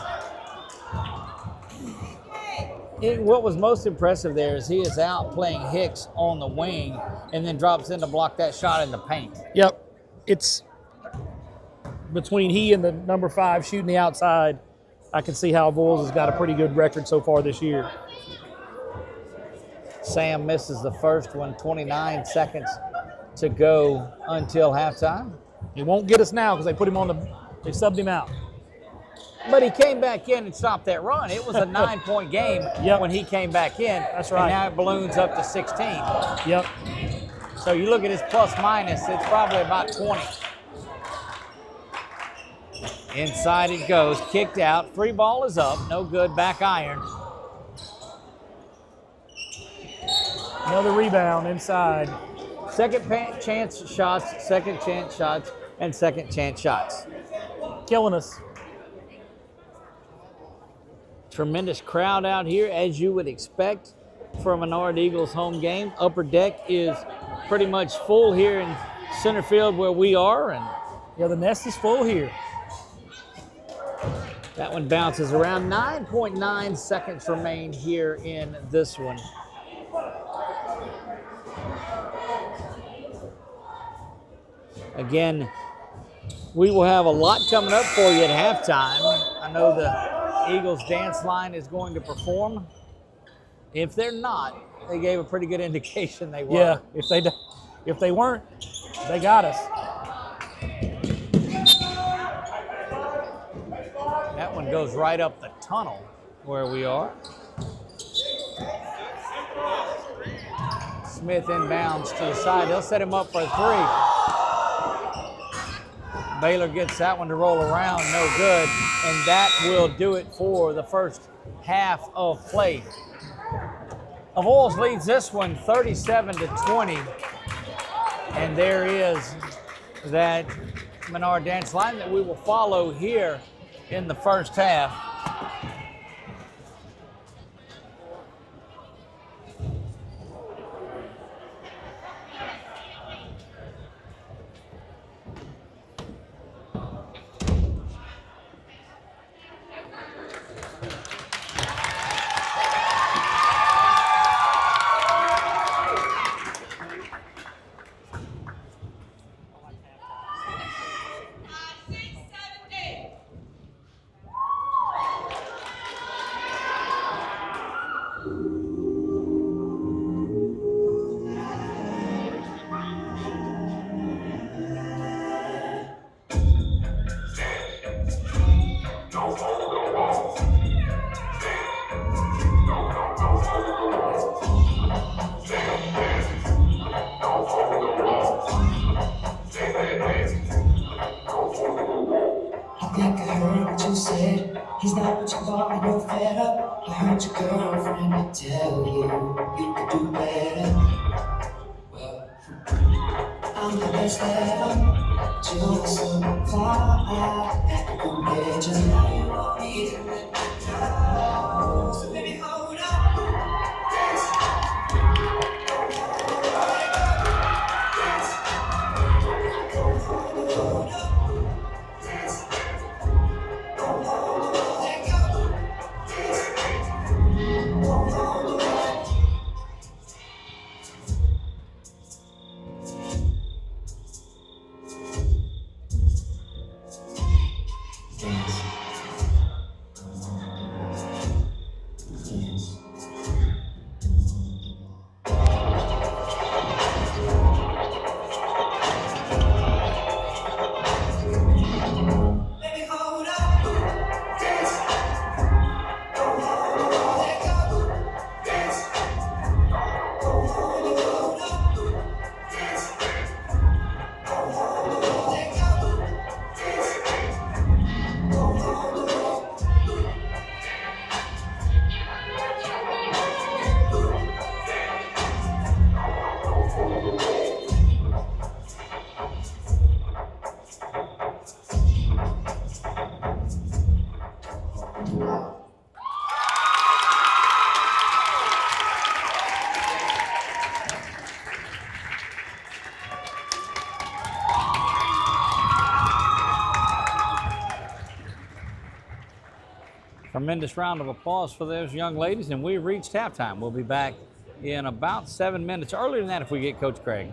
what was most impressive there is he is out playing Hicks on the wing and then drops in to block that shot in the paint. Yep. It's between he and the number 5 shooting the outside. I can see how Avoyelles has got a pretty good record so far this year. Sam misses the first one, 29 seconds to go until halftime. He won't get us now because they subbed him out. But he came back in and stopped that run. It was a 9-point game when he came back in. That's right. And now it balloons up to 16. Yep. So you look at his plus minus, it's probably about 20. Inside it goes, kicked out. Free ball is up, no good, back iron. Another rebound inside. Second chance shots, and second chance shots. Killing us. Tremendous crowd out here, as you would expect for a Menard Eagles home game. Upper deck is pretty much full here in center field where we are. And yeah, the nest is full here. That one bounces around. 9.9 seconds remain here in this one. Again, we will have a lot coming up for you at halftime. I know the Eagles dance line is going to perform. If they're not, they gave a pretty good indication they were. Yeah, if they weren't, they got us. That one goes right up the tunnel where we are. Smith inbounds to the side. They'll set him up for a three. Baylor gets that one to roll around, no good. And that will do it for the first half of play. Avoyelles leads this one 37-20. And there is that Menard dance line that we will follow here in the first half. He's not what you thought and you're fed up. I heard your girlfriend tell you could do better. Well, I'm the best ever. You're so far I can get you. Now you want me to let you down. So baby, hold up. Tremendous round of applause for those young ladies, and we've reached halftime. We'll be back in about 7 minutes. Earlier than that if we get Coach Craig.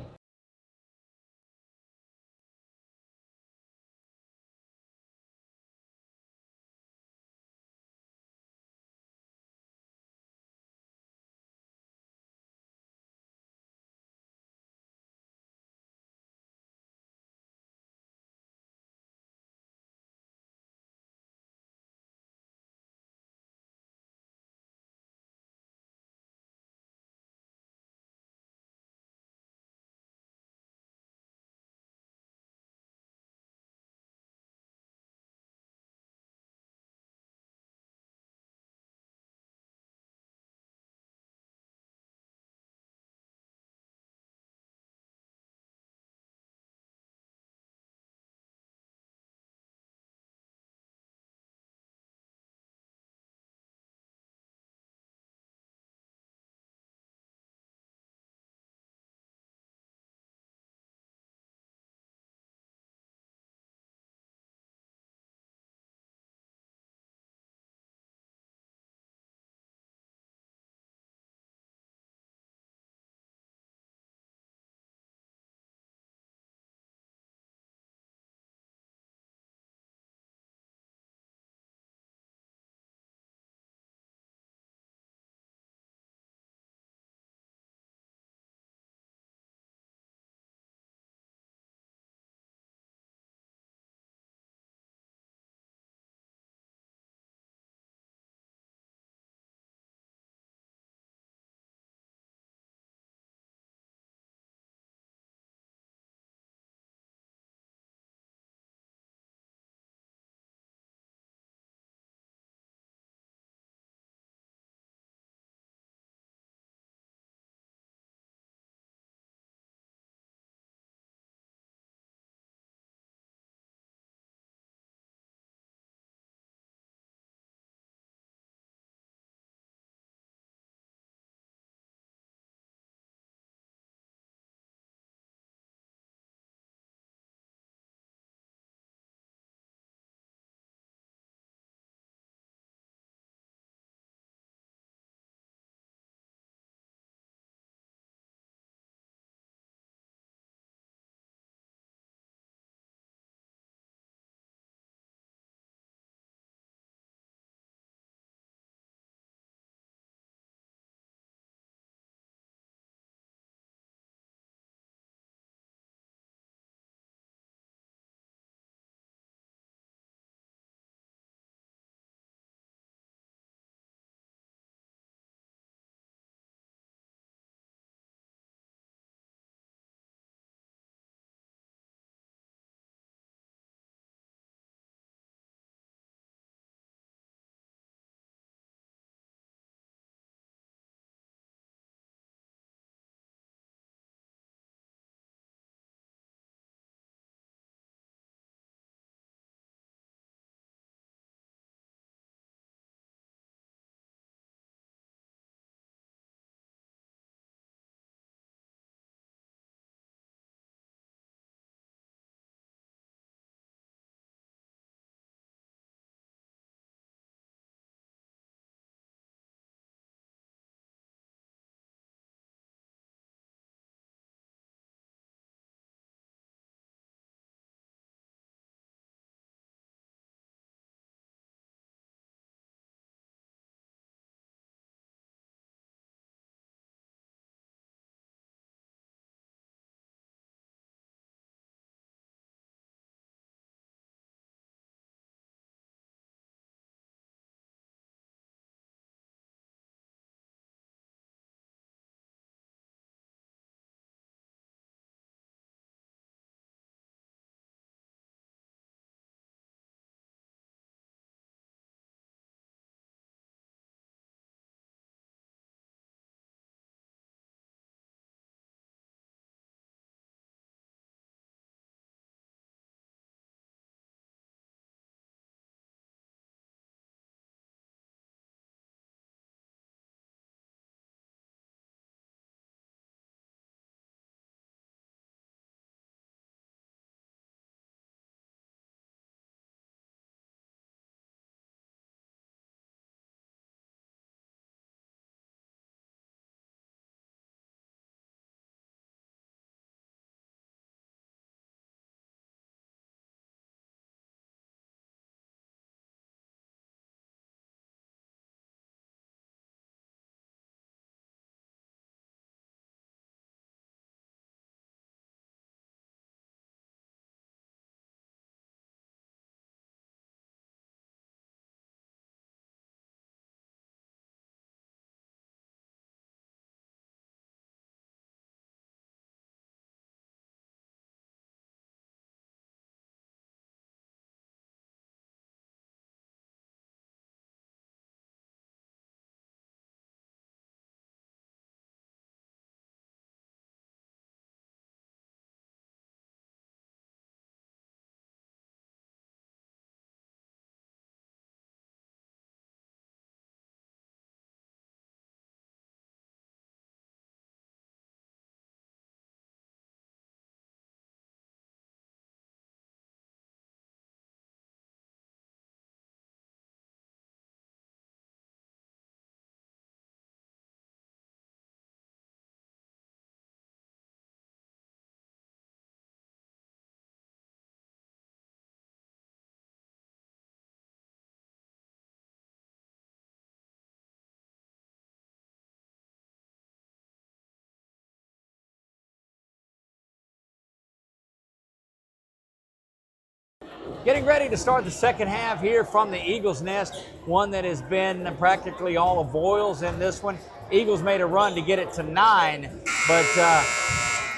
Getting ready to start the second half here from the Eagles' Nest, one that has been practically all Avoyelles in this one. Eagles made a run to get it to 9, but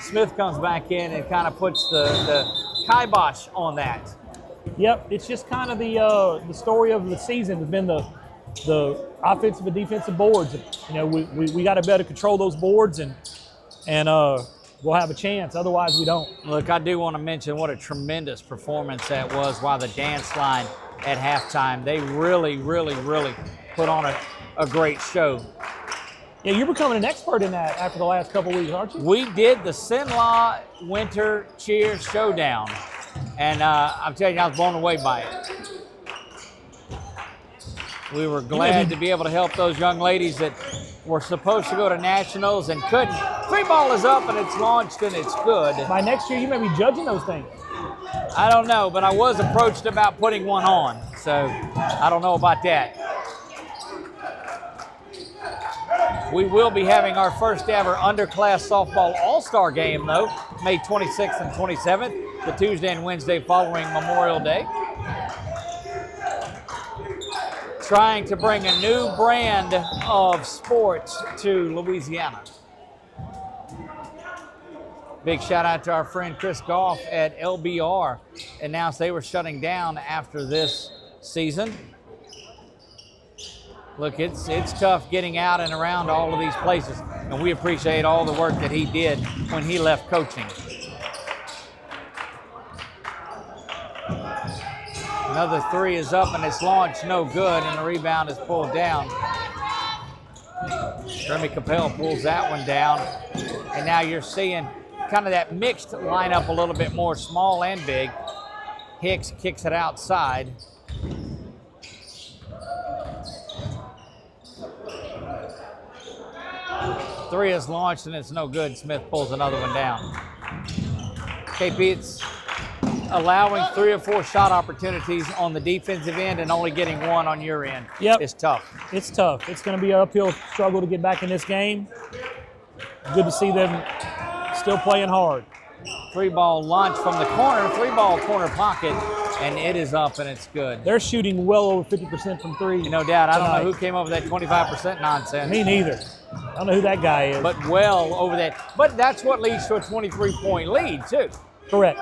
Smith comes back in and kind of puts the kibosh on that. Yep, it's just kind of the story of the season has been the offensive and defensive boards. You know, we got to better control those boards and we'll have a chance. Otherwise, we don't. Look, I do want to mention what a tremendous performance that was while the dance line at halftime. They really, really, really put on a great show. Yeah, you're becoming an expert in that after the last couple weeks, aren't you? We did the Sinlaw Winter Cheer Showdown, and I'm telling you, I was blown away by it. We were glad to be able to help those young ladies that were supposed to go to nationals and couldn't. Free ball is up and it's launched and it's good. By next year, you may be judging those things. I don't know, but I was approached about putting one on, so I don't know about that. We will be having our first ever underclass softball all-star game, though, May 26th and 27th, the Tuesday and Wednesday following Memorial Day. Trying to bring a new brand of sports to Louisiana. Big shout out to our friend Chris Goff at LBR. Announced they were shutting down after this season. Look, it's tough getting out and around all of these places, and we appreciate all the work that he did when he left coaching. Another 3 is up and it's launched, no good, and the rebound is pulled down. Remy Capel pulls that one down, and now you're seeing kind of that mixed lineup a little bit more, small and big. Hicks kicks it outside. Three is launched and it's no good. Smith pulls another one down. KP, it's allowing 3 or 4 shot opportunities on the defensive end and only getting 1 on your end. Yep. It's tough. It's tough. It's going to be an uphill struggle to get back in this game. Good to see them still playing hard. 3-ball launch from the corner, 3-ball corner pocket, and it is up and it's good. They're shooting well over 50% from 3. No doubt. I don't know who came up with that 25% nonsense. Me neither. I don't know who that guy is. But well over that. But that's what leads to a 23-point lead, too. Correct.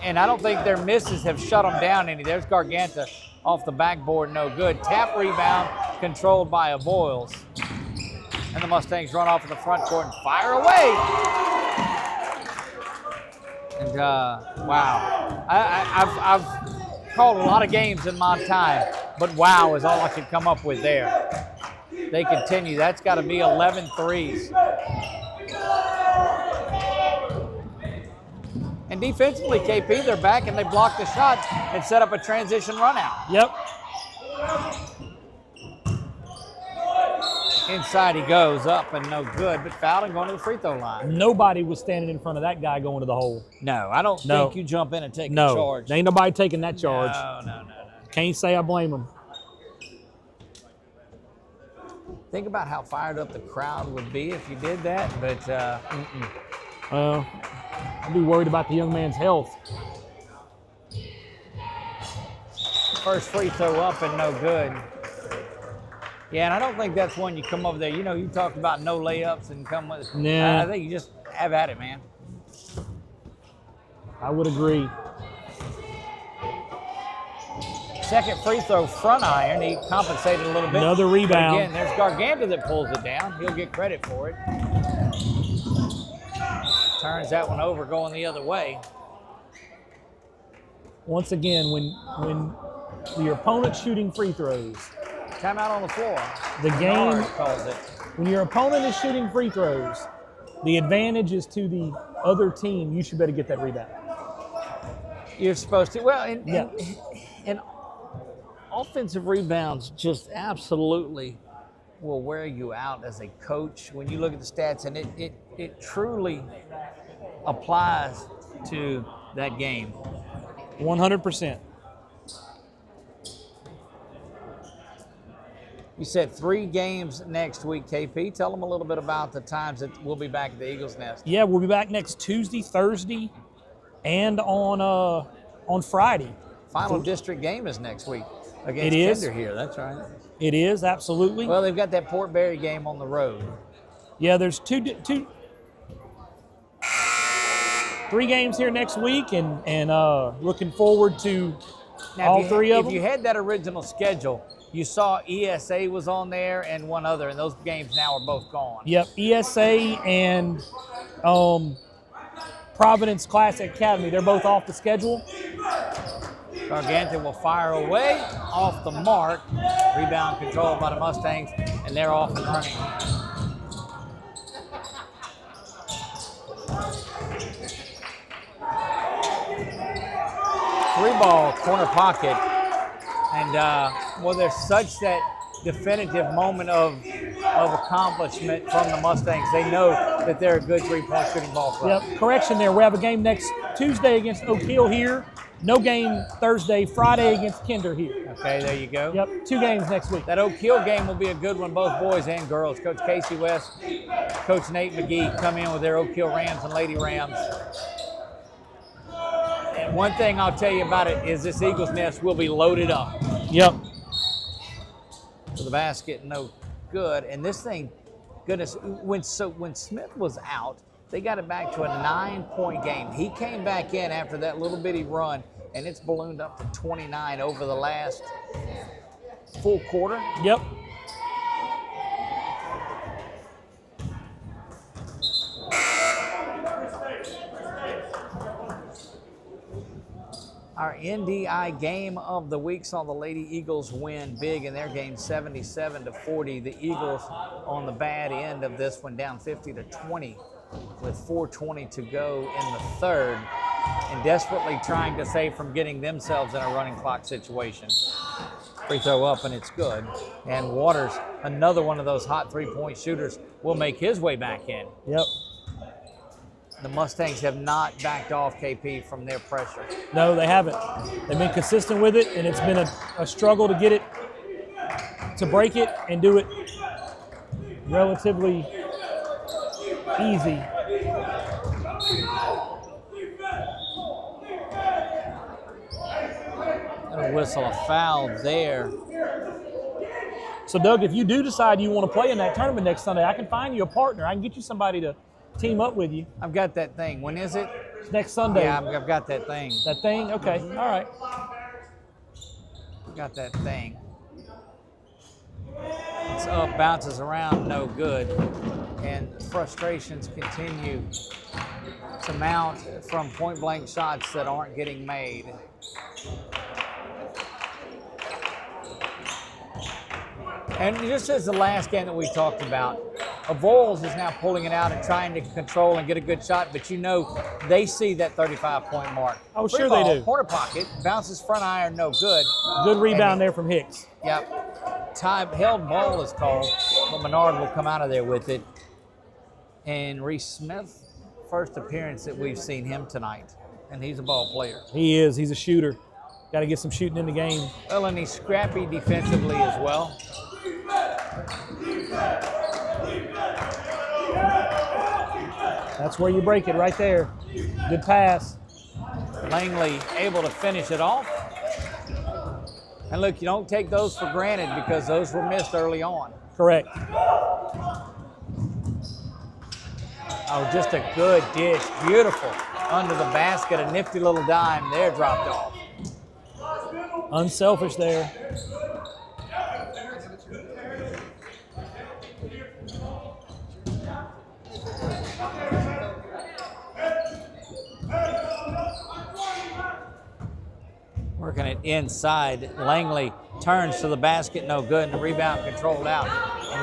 And I don't think their misses have shut them down any. There's Garganta off the backboard, no good. Tap rebound controlled by Avoyelles. And the Mustangs run off in the front court and fire away. And wow, I've called a lot of games in my time, but wow is all I could come up with there. They continue. That's got to be 11 threes. And defensively, KP, they're back and they block the shot and set up a transition run out. Yep. Inside he goes, up and no good, but fouled and going to the free throw line. Nobody was standing in front of that guy going to the hole. No, I don't think you jump in and take a charge. Ain't nobody taking that charge. No. Can't say I blame him. Think about how fired up the crowd would be if you did that, but I'd be worried about the young man's health. First free throw up and no good. Yeah, and I don't think that's one you come over there. You know, you talked about no layups and come with. Nah. I think you just have at it, man. I would agree. Second free throw, front iron. He compensated a little bit. Another rebound. But again, there's Garganta that pulls it down. He'll get credit for it. Turns that one over, going the other way. Once again, when your opponent's shooting free throws, Timeout on the floor. the game Menard calls it. when your opponent is shooting free throws, the advantage is to the other team. You should better get that rebound. You're supposed to. Well, and offensive rebounds just absolutely will wear you out as a coach when you look at the stats, and it truly applies to that game. 100%. You said 3 games next week, KP. Tell them a little bit about the times that we'll be back at the Eagles' Nest. Yeah, we'll be back next Tuesday, Thursday, and on on Friday. Final district game is next week against It is. Kinder here. That's right. It is, absolutely. Well, they've got that Port Barry game on the road. Yeah, there's 3 games here next week, and looking forward to all 3 of them. If you had that original schedule, you saw ESA was on there and one other, and those games now are both gone. Yep, ESA and Providence Classic Academy, they're both off the schedule. Gargantua will fire away off the mark. Rebound controlled by the Mustangs, and they're off and running. Three-ball corner pocket. And, well, there's such that definitive moment of accomplishment from the Mustangs. They know that they're a good three-point shooting ball club. Yep, correction there. We have a game next Tuesday against Oak Hill here. No game Thursday, Friday against Kinder here. Okay, there you go. Yep, 2 games next week. That Oak Hill game will be a good one, both boys and girls. Coach Casey West, Coach Nate McGee come in with their Oak Hill Rams and Lady Rams. And one thing I'll tell you about it is this Eagles Nest will be loaded up. Yep. For the basket, no good. And this thing, goodness, when Smith was out, they got it back to a 9-point game. He came back in after that little bitty run, and it's ballooned up to 29 over the last full quarter. Yep. Our NDI game of the week saw the Lady Eagles win big in their game 77-40. The Eagles on the bad end of this one, down 50-20 with 4:20 to go in the third, and desperately trying to save from getting themselves in a running clock situation. Free throw up, and it's good. And Waters, another one of those hot three-point shooters, will make his way back in. Yep. The Mustangs have not backed off KP from their pressure. No, they haven't. They've been consistent with it, and it's been a struggle to get it, to break it and do it relatively easy. Gonna whistle a foul there. So, Doug, if you do decide you want to play in that tournament next Sunday, I can find you a partner. I can get you somebody to team up with you. I've got that thing. When is it? It's next Sunday. Yeah, I've got that thing. That thing? Okay. All right. Got that thing. It's up, bounces around, no good. And frustrations continue to mount from point-blank shots that aren't getting made. And just as the last game that we talked about, Avoyelles is now pulling it out and trying to control and get a good shot, but you know they see that 35-point mark. Oh, sure they do. Corner pocket, bounces front iron, no good. Good rebound there from Hicks. Yep. Time held ball is called, but Menard will come out of there with it. And Reese Smith, first appearance that we've seen him tonight, and he's a ball player. He is. He's a shooter. Got to get some shooting in the game. Well, and he's scrappy defensively as well. That's where you break it right there. Good pass. Langley able to finish it off. And look, you don't take those for granted because those were missed early on. Correct. Oh, just a good dish. Beautiful. Under the basket, a nifty little dime there dropped off. Unselfish there. Working it inside. Langley turns to the basket, no good, and the rebound controlled out.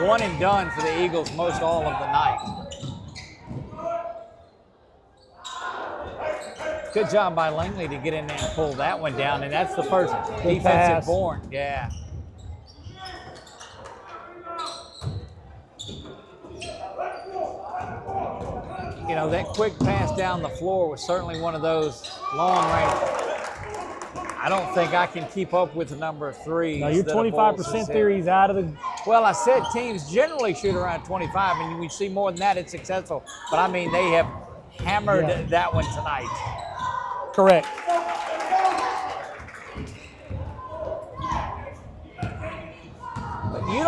One and done for the Eagles most all of the night. Good job by Langley to get in there and pull that one down, and that's the first defensive board. Yeah. You know, that quick pass down the floor was certainly one of those long range. I don't think I can keep up with the number of threes. No, your 25% theory is out of the... Well, I said teams generally shoot around 25, and we see more than that, it's successful. But, I mean, they have hammered that one tonight. Correct.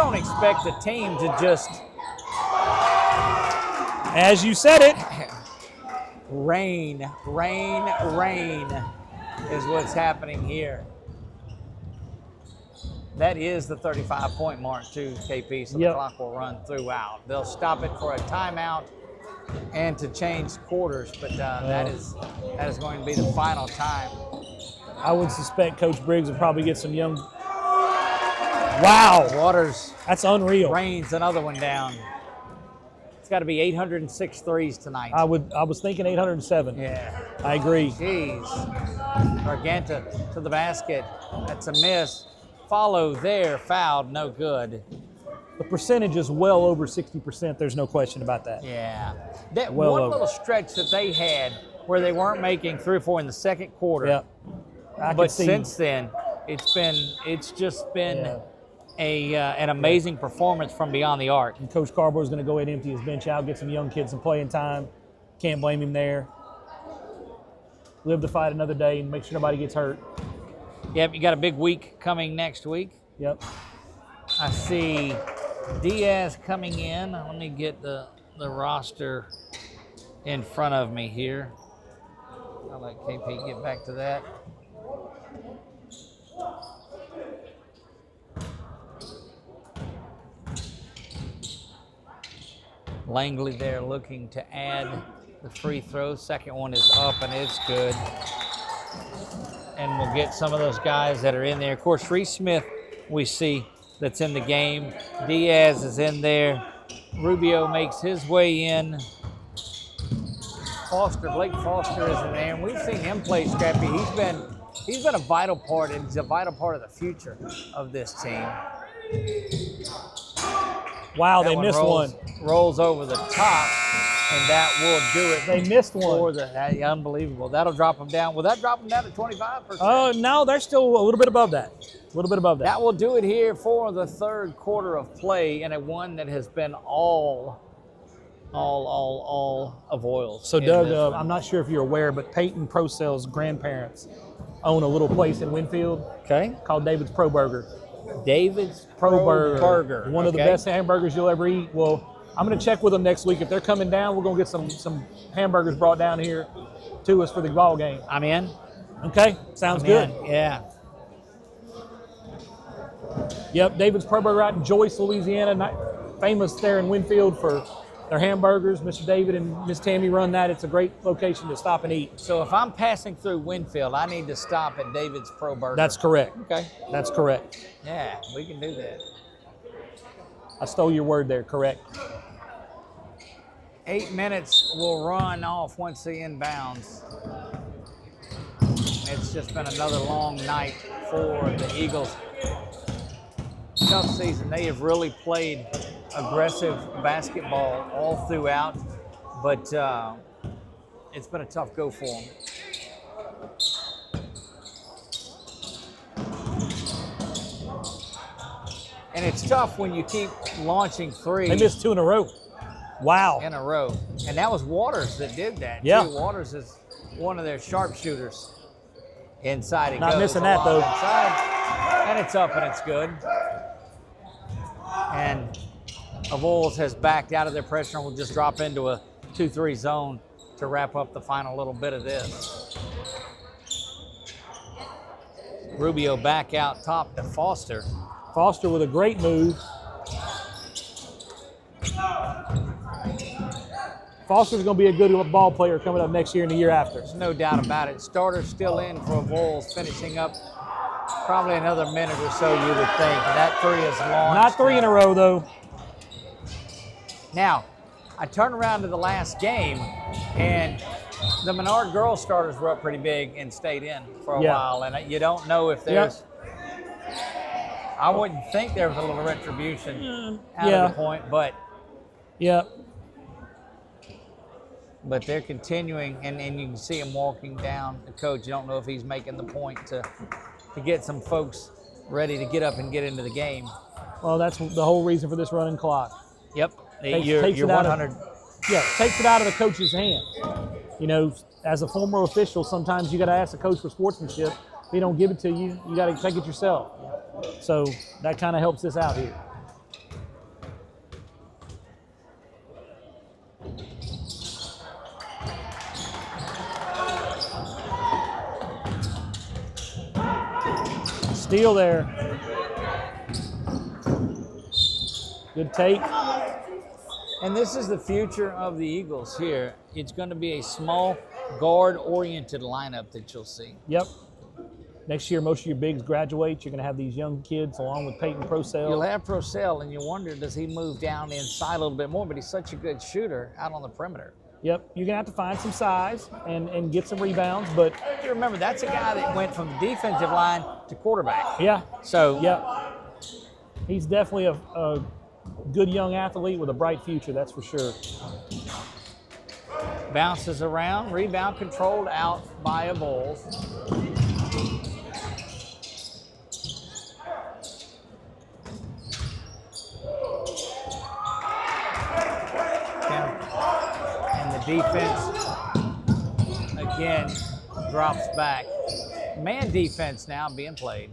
don't expect the team to just, as you said it, rain is what's happening here. That is the 35-point mark too, KP, so the clock will run throughout. They'll stop it for a timeout and to change quarters, but that is going to be the final time. I would suspect Coach Briggs will probably get some young. Wow. Waters. That's unreal. Rains another one down. It's got to be 806 threes tonight. I was thinking 807. Yeah. I agree. Jeez. Garganta to the basket. That's a miss. Follow there, fouled, no good. The percentage is well over 60%. There's no question about that. Yeah. That well one over. little stretch that they had where they weren't making 3 or 4 in the second quarter. Yeah. But since then, it's just been an amazing performance from beyond the arc. And Coach Carborough is going to go ahead and empty his bench out, get some young kids some playing time. Can't blame him there. Live to fight another day and make sure nobody gets hurt. Yep, you got a big week coming next week. Yep. I see Diaz coming in. Let me get the roster in front of me here. I'll let KP get back to that. Langley there looking to add the free throw. Second one is up and it's good. And we'll get some of those guys that are in there. Of course, Reese Smith we see that's in the game. Diaz is in there. Rubio makes his way in. Blake Foster is in there. And we've seen him play scrappy. He's been a vital part, and he's a vital part of the future of this team. Wow, they missed one. Rolls over the top, and that will do it. They missed one. Unbelievable. That'll drop them down. Will that drop them down to 25%? Oh, no, they're still a little bit above that. A little bit above that. That will do it here for the third quarter of play, and a one that has been all Avoyelles. So, Doug, I'm not sure if you're aware, but Peyton Procell's grandparents own a little place in Winfield called David's Pro Burger. David's Pro Burger. One of the best hamburgers you'll ever eat. Well, I'm going to check with them next week. If they're coming down, we're going to get some hamburgers brought down here to us for the ball game. I'm in. Okay, sounds good. Yeah. Yep, David's Pro Burger out in Joyce, Louisiana. Famous there in Winfield for their hamburgers. Mr. David and Miss Tammy run that. It's a great location to stop and eat. So if I'm passing through Winfield, I need to stop at David's Pro Burger. That's correct. Okay. That's correct. Yeah, we can do that. I stole your word there, correct. 8 minutes will run off once he inbounds. It's just been another long night for the Eagles. Tough season. They have really played aggressive basketball all throughout, but it's been a tough go for them. And it's tough when you keep launching threes. They missed 2 in a row. Wow. In a row. And that was Waters that did that. Yeah. Too. Waters is one of their sharpshooters. Inside it Not goes. missing that, though. Inside. And it's up and it's good. And Avoyelles has backed out of their pressure and will just drop into a 2-3 zone to wrap up the final little bit of this. Rubio back out top to Foster. Foster with a great move. Foster's going to be a good ball player coming up next year and the year after. There's no doubt about it. Starter's still in for Avoyelles, finishing up probably another minute or so, you would think. And that three is launched. Not 3 in a row, though. Now, I turn around to the last game, and the Menard girls starters were up pretty big and stayed in for a while. And you don't know if there's I wouldn't think there was a little retribution out of the point, but but they're continuing, and you can see him walking down. The coach, you don't know if he's making the point to get some folks ready to get up and get into the game. Well, that's the whole reason for this running clock. Yep. Takes you're 100. Takes it out of the coach's hand. You know, as a former official, sometimes you got to ask the coach for sportsmanship. If he don't give it to you, you got to take it yourself. So that kind of helps this out here. steal there. Good take. And this is the future of the Eagles here. It's going to be a small guard-oriented lineup that you'll see. Yep. Next year, most of your bigs graduate. You're going to have these young kids along with Peyton Procell. You'll have Procell, and you wonder, does he move down inside a little bit more? But he's such a good shooter out on the perimeter. Yep. You're going to have to find some size and get some rebounds. But you remember, that's a guy that went from the defensive line to quarterback. yeah. So yeah, he's definitely a good young athlete with a bright future, that's for sure. Bounces around, rebound controlled out by Avoyelles. And the defense, again, drops back. Man defense now being played.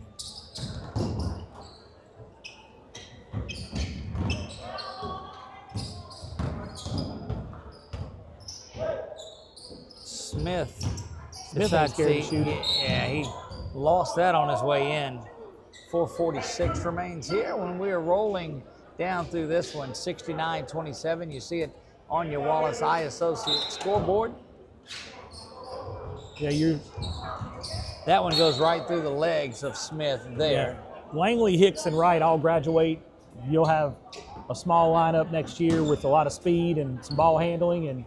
Smith ain't scared to shoot it. Yeah, he lost that on his way in. 446 remains here when we are rolling down through this one. 69-27. You see it on your Wallace Eye Associate scoreboard. Yeah, that one goes right through the legs of Smith there. Yeah. Langley, Hicks, and Wright all graduate. You'll have a small lineup next year with a lot of speed and some ball handling, and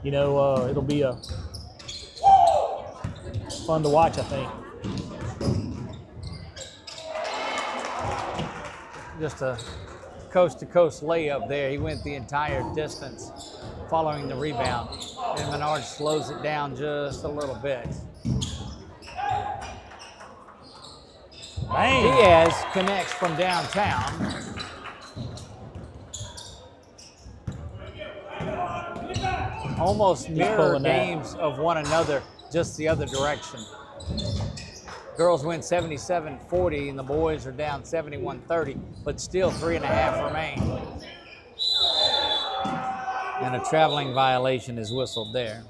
it'll be fun to watch, I think. Just a coast-to-coast layup there. He went the entire distance following the rebound. And Menard slows it down just a little bit. Bang. Diaz connects from downtown. Almost mirror games of one another, just the other direction. Girls win 77-40, and the boys are down 71-30, but still 3.5 remain. And a traveling violation is whistled there.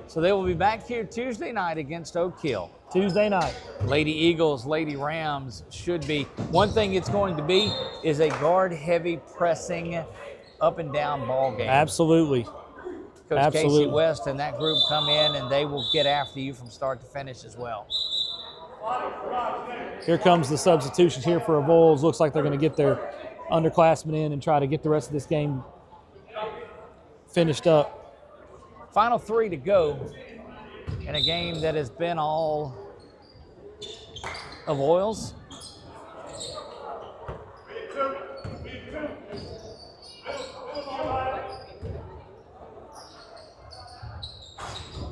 So they will be back here Tuesday night against Oak Hill. Tuesday night. Lady Eagles, Lady Rams should be. One thing it's going to be is a guard-heavy pressing up and down ball game. Absolutely. Coach Absolutely. Casey West and that group come in, and they will get after you from start to finish as well. Here comes the substitutions here for Avoyelles. Looks like they're going to get their underclassmen in and try to get the rest of this game finished up. Final 3 to go in a game that has been all Avoyelles.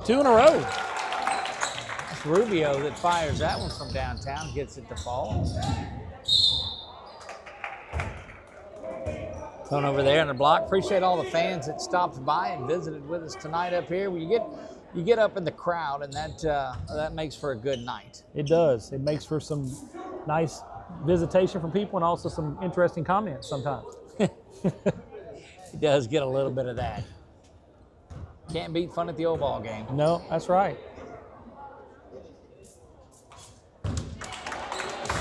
Two in a row. It's Rubio that fires that one from downtown, gets it to fall. Going over there in the block. Appreciate all the fans that stopped by and visited with us tonight up here. You get up in the crowd, and that makes for a good night. It does. It makes for some nice visitation from people and also some interesting comments sometimes. It does get a little bit of that. Can't beat fun at the old ball game. No, that's right.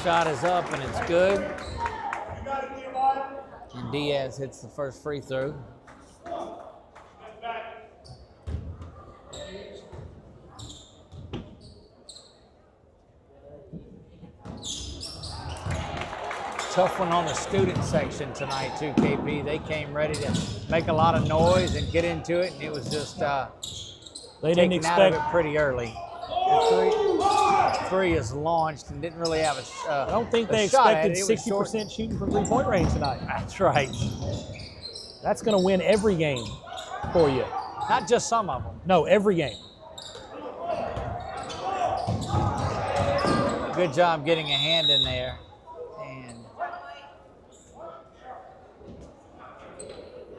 Shot is up and it's good. And Diaz hits the first free throw. Tough one on the student section tonight too, KP. They came ready to make a lot of noise and get into it, and it was just they didn't expect out of it pretty early. The three is launched and didn't really have I don't think they expected 60% shooting from three-point range tonight. That's right. That's going to win every game for you. Not just some of them. No, every game. Good job getting a hand in there. And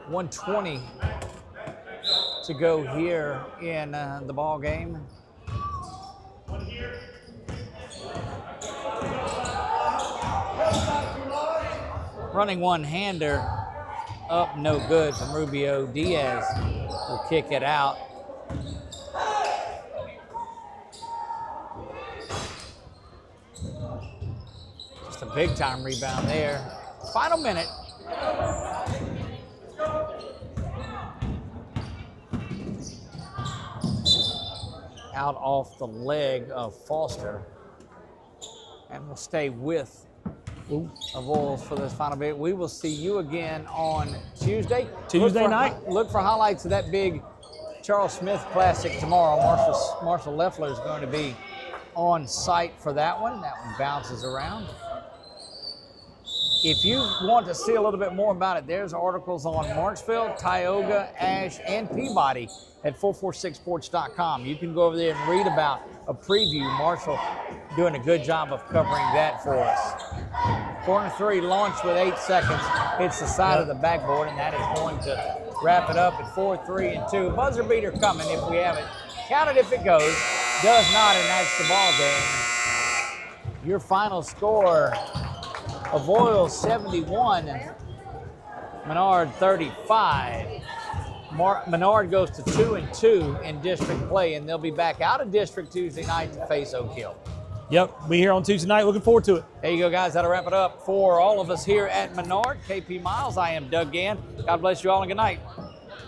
1:20 to go here in the ball game. Running one-hander up, no good from Rubio. Diaz will kick it out. Lost a big time rebound there. Final minute. Out off the leg of Foster. And we'll stay with Avoyelles for this final bit. We will see you again on Tuesday. Tuesday night. Look for highlights of that big Charles Smith Classic tomorrow. Marshall Leffler is going to be on site for that one. That one bounces around. If you want to see a little bit more about it, there's articles on Marksville, Tioga, Ashe, and Peabody at 446sports.com. You can go over there and read about a preview. Marshall doing a good job of covering that for us. Corner three launched with 8 seconds. Hits the side of the backboard, and that is going to wrap it up at 4-3-2. Buzzer beater coming if we have it. Count it if it goes. Does not, and that's the ball game. Your final score, Avoyelles 71, Menard 35. Menard goes to 2-2 in district play, and they'll be back out of district Tuesday night to face Oak Hill. Yep, we here on Tuesday night. Looking forward to it. There you go, guys. That'll wrap it up for all of us here at Menard. KP Miles, I am Doug Gann. God bless you all and good night.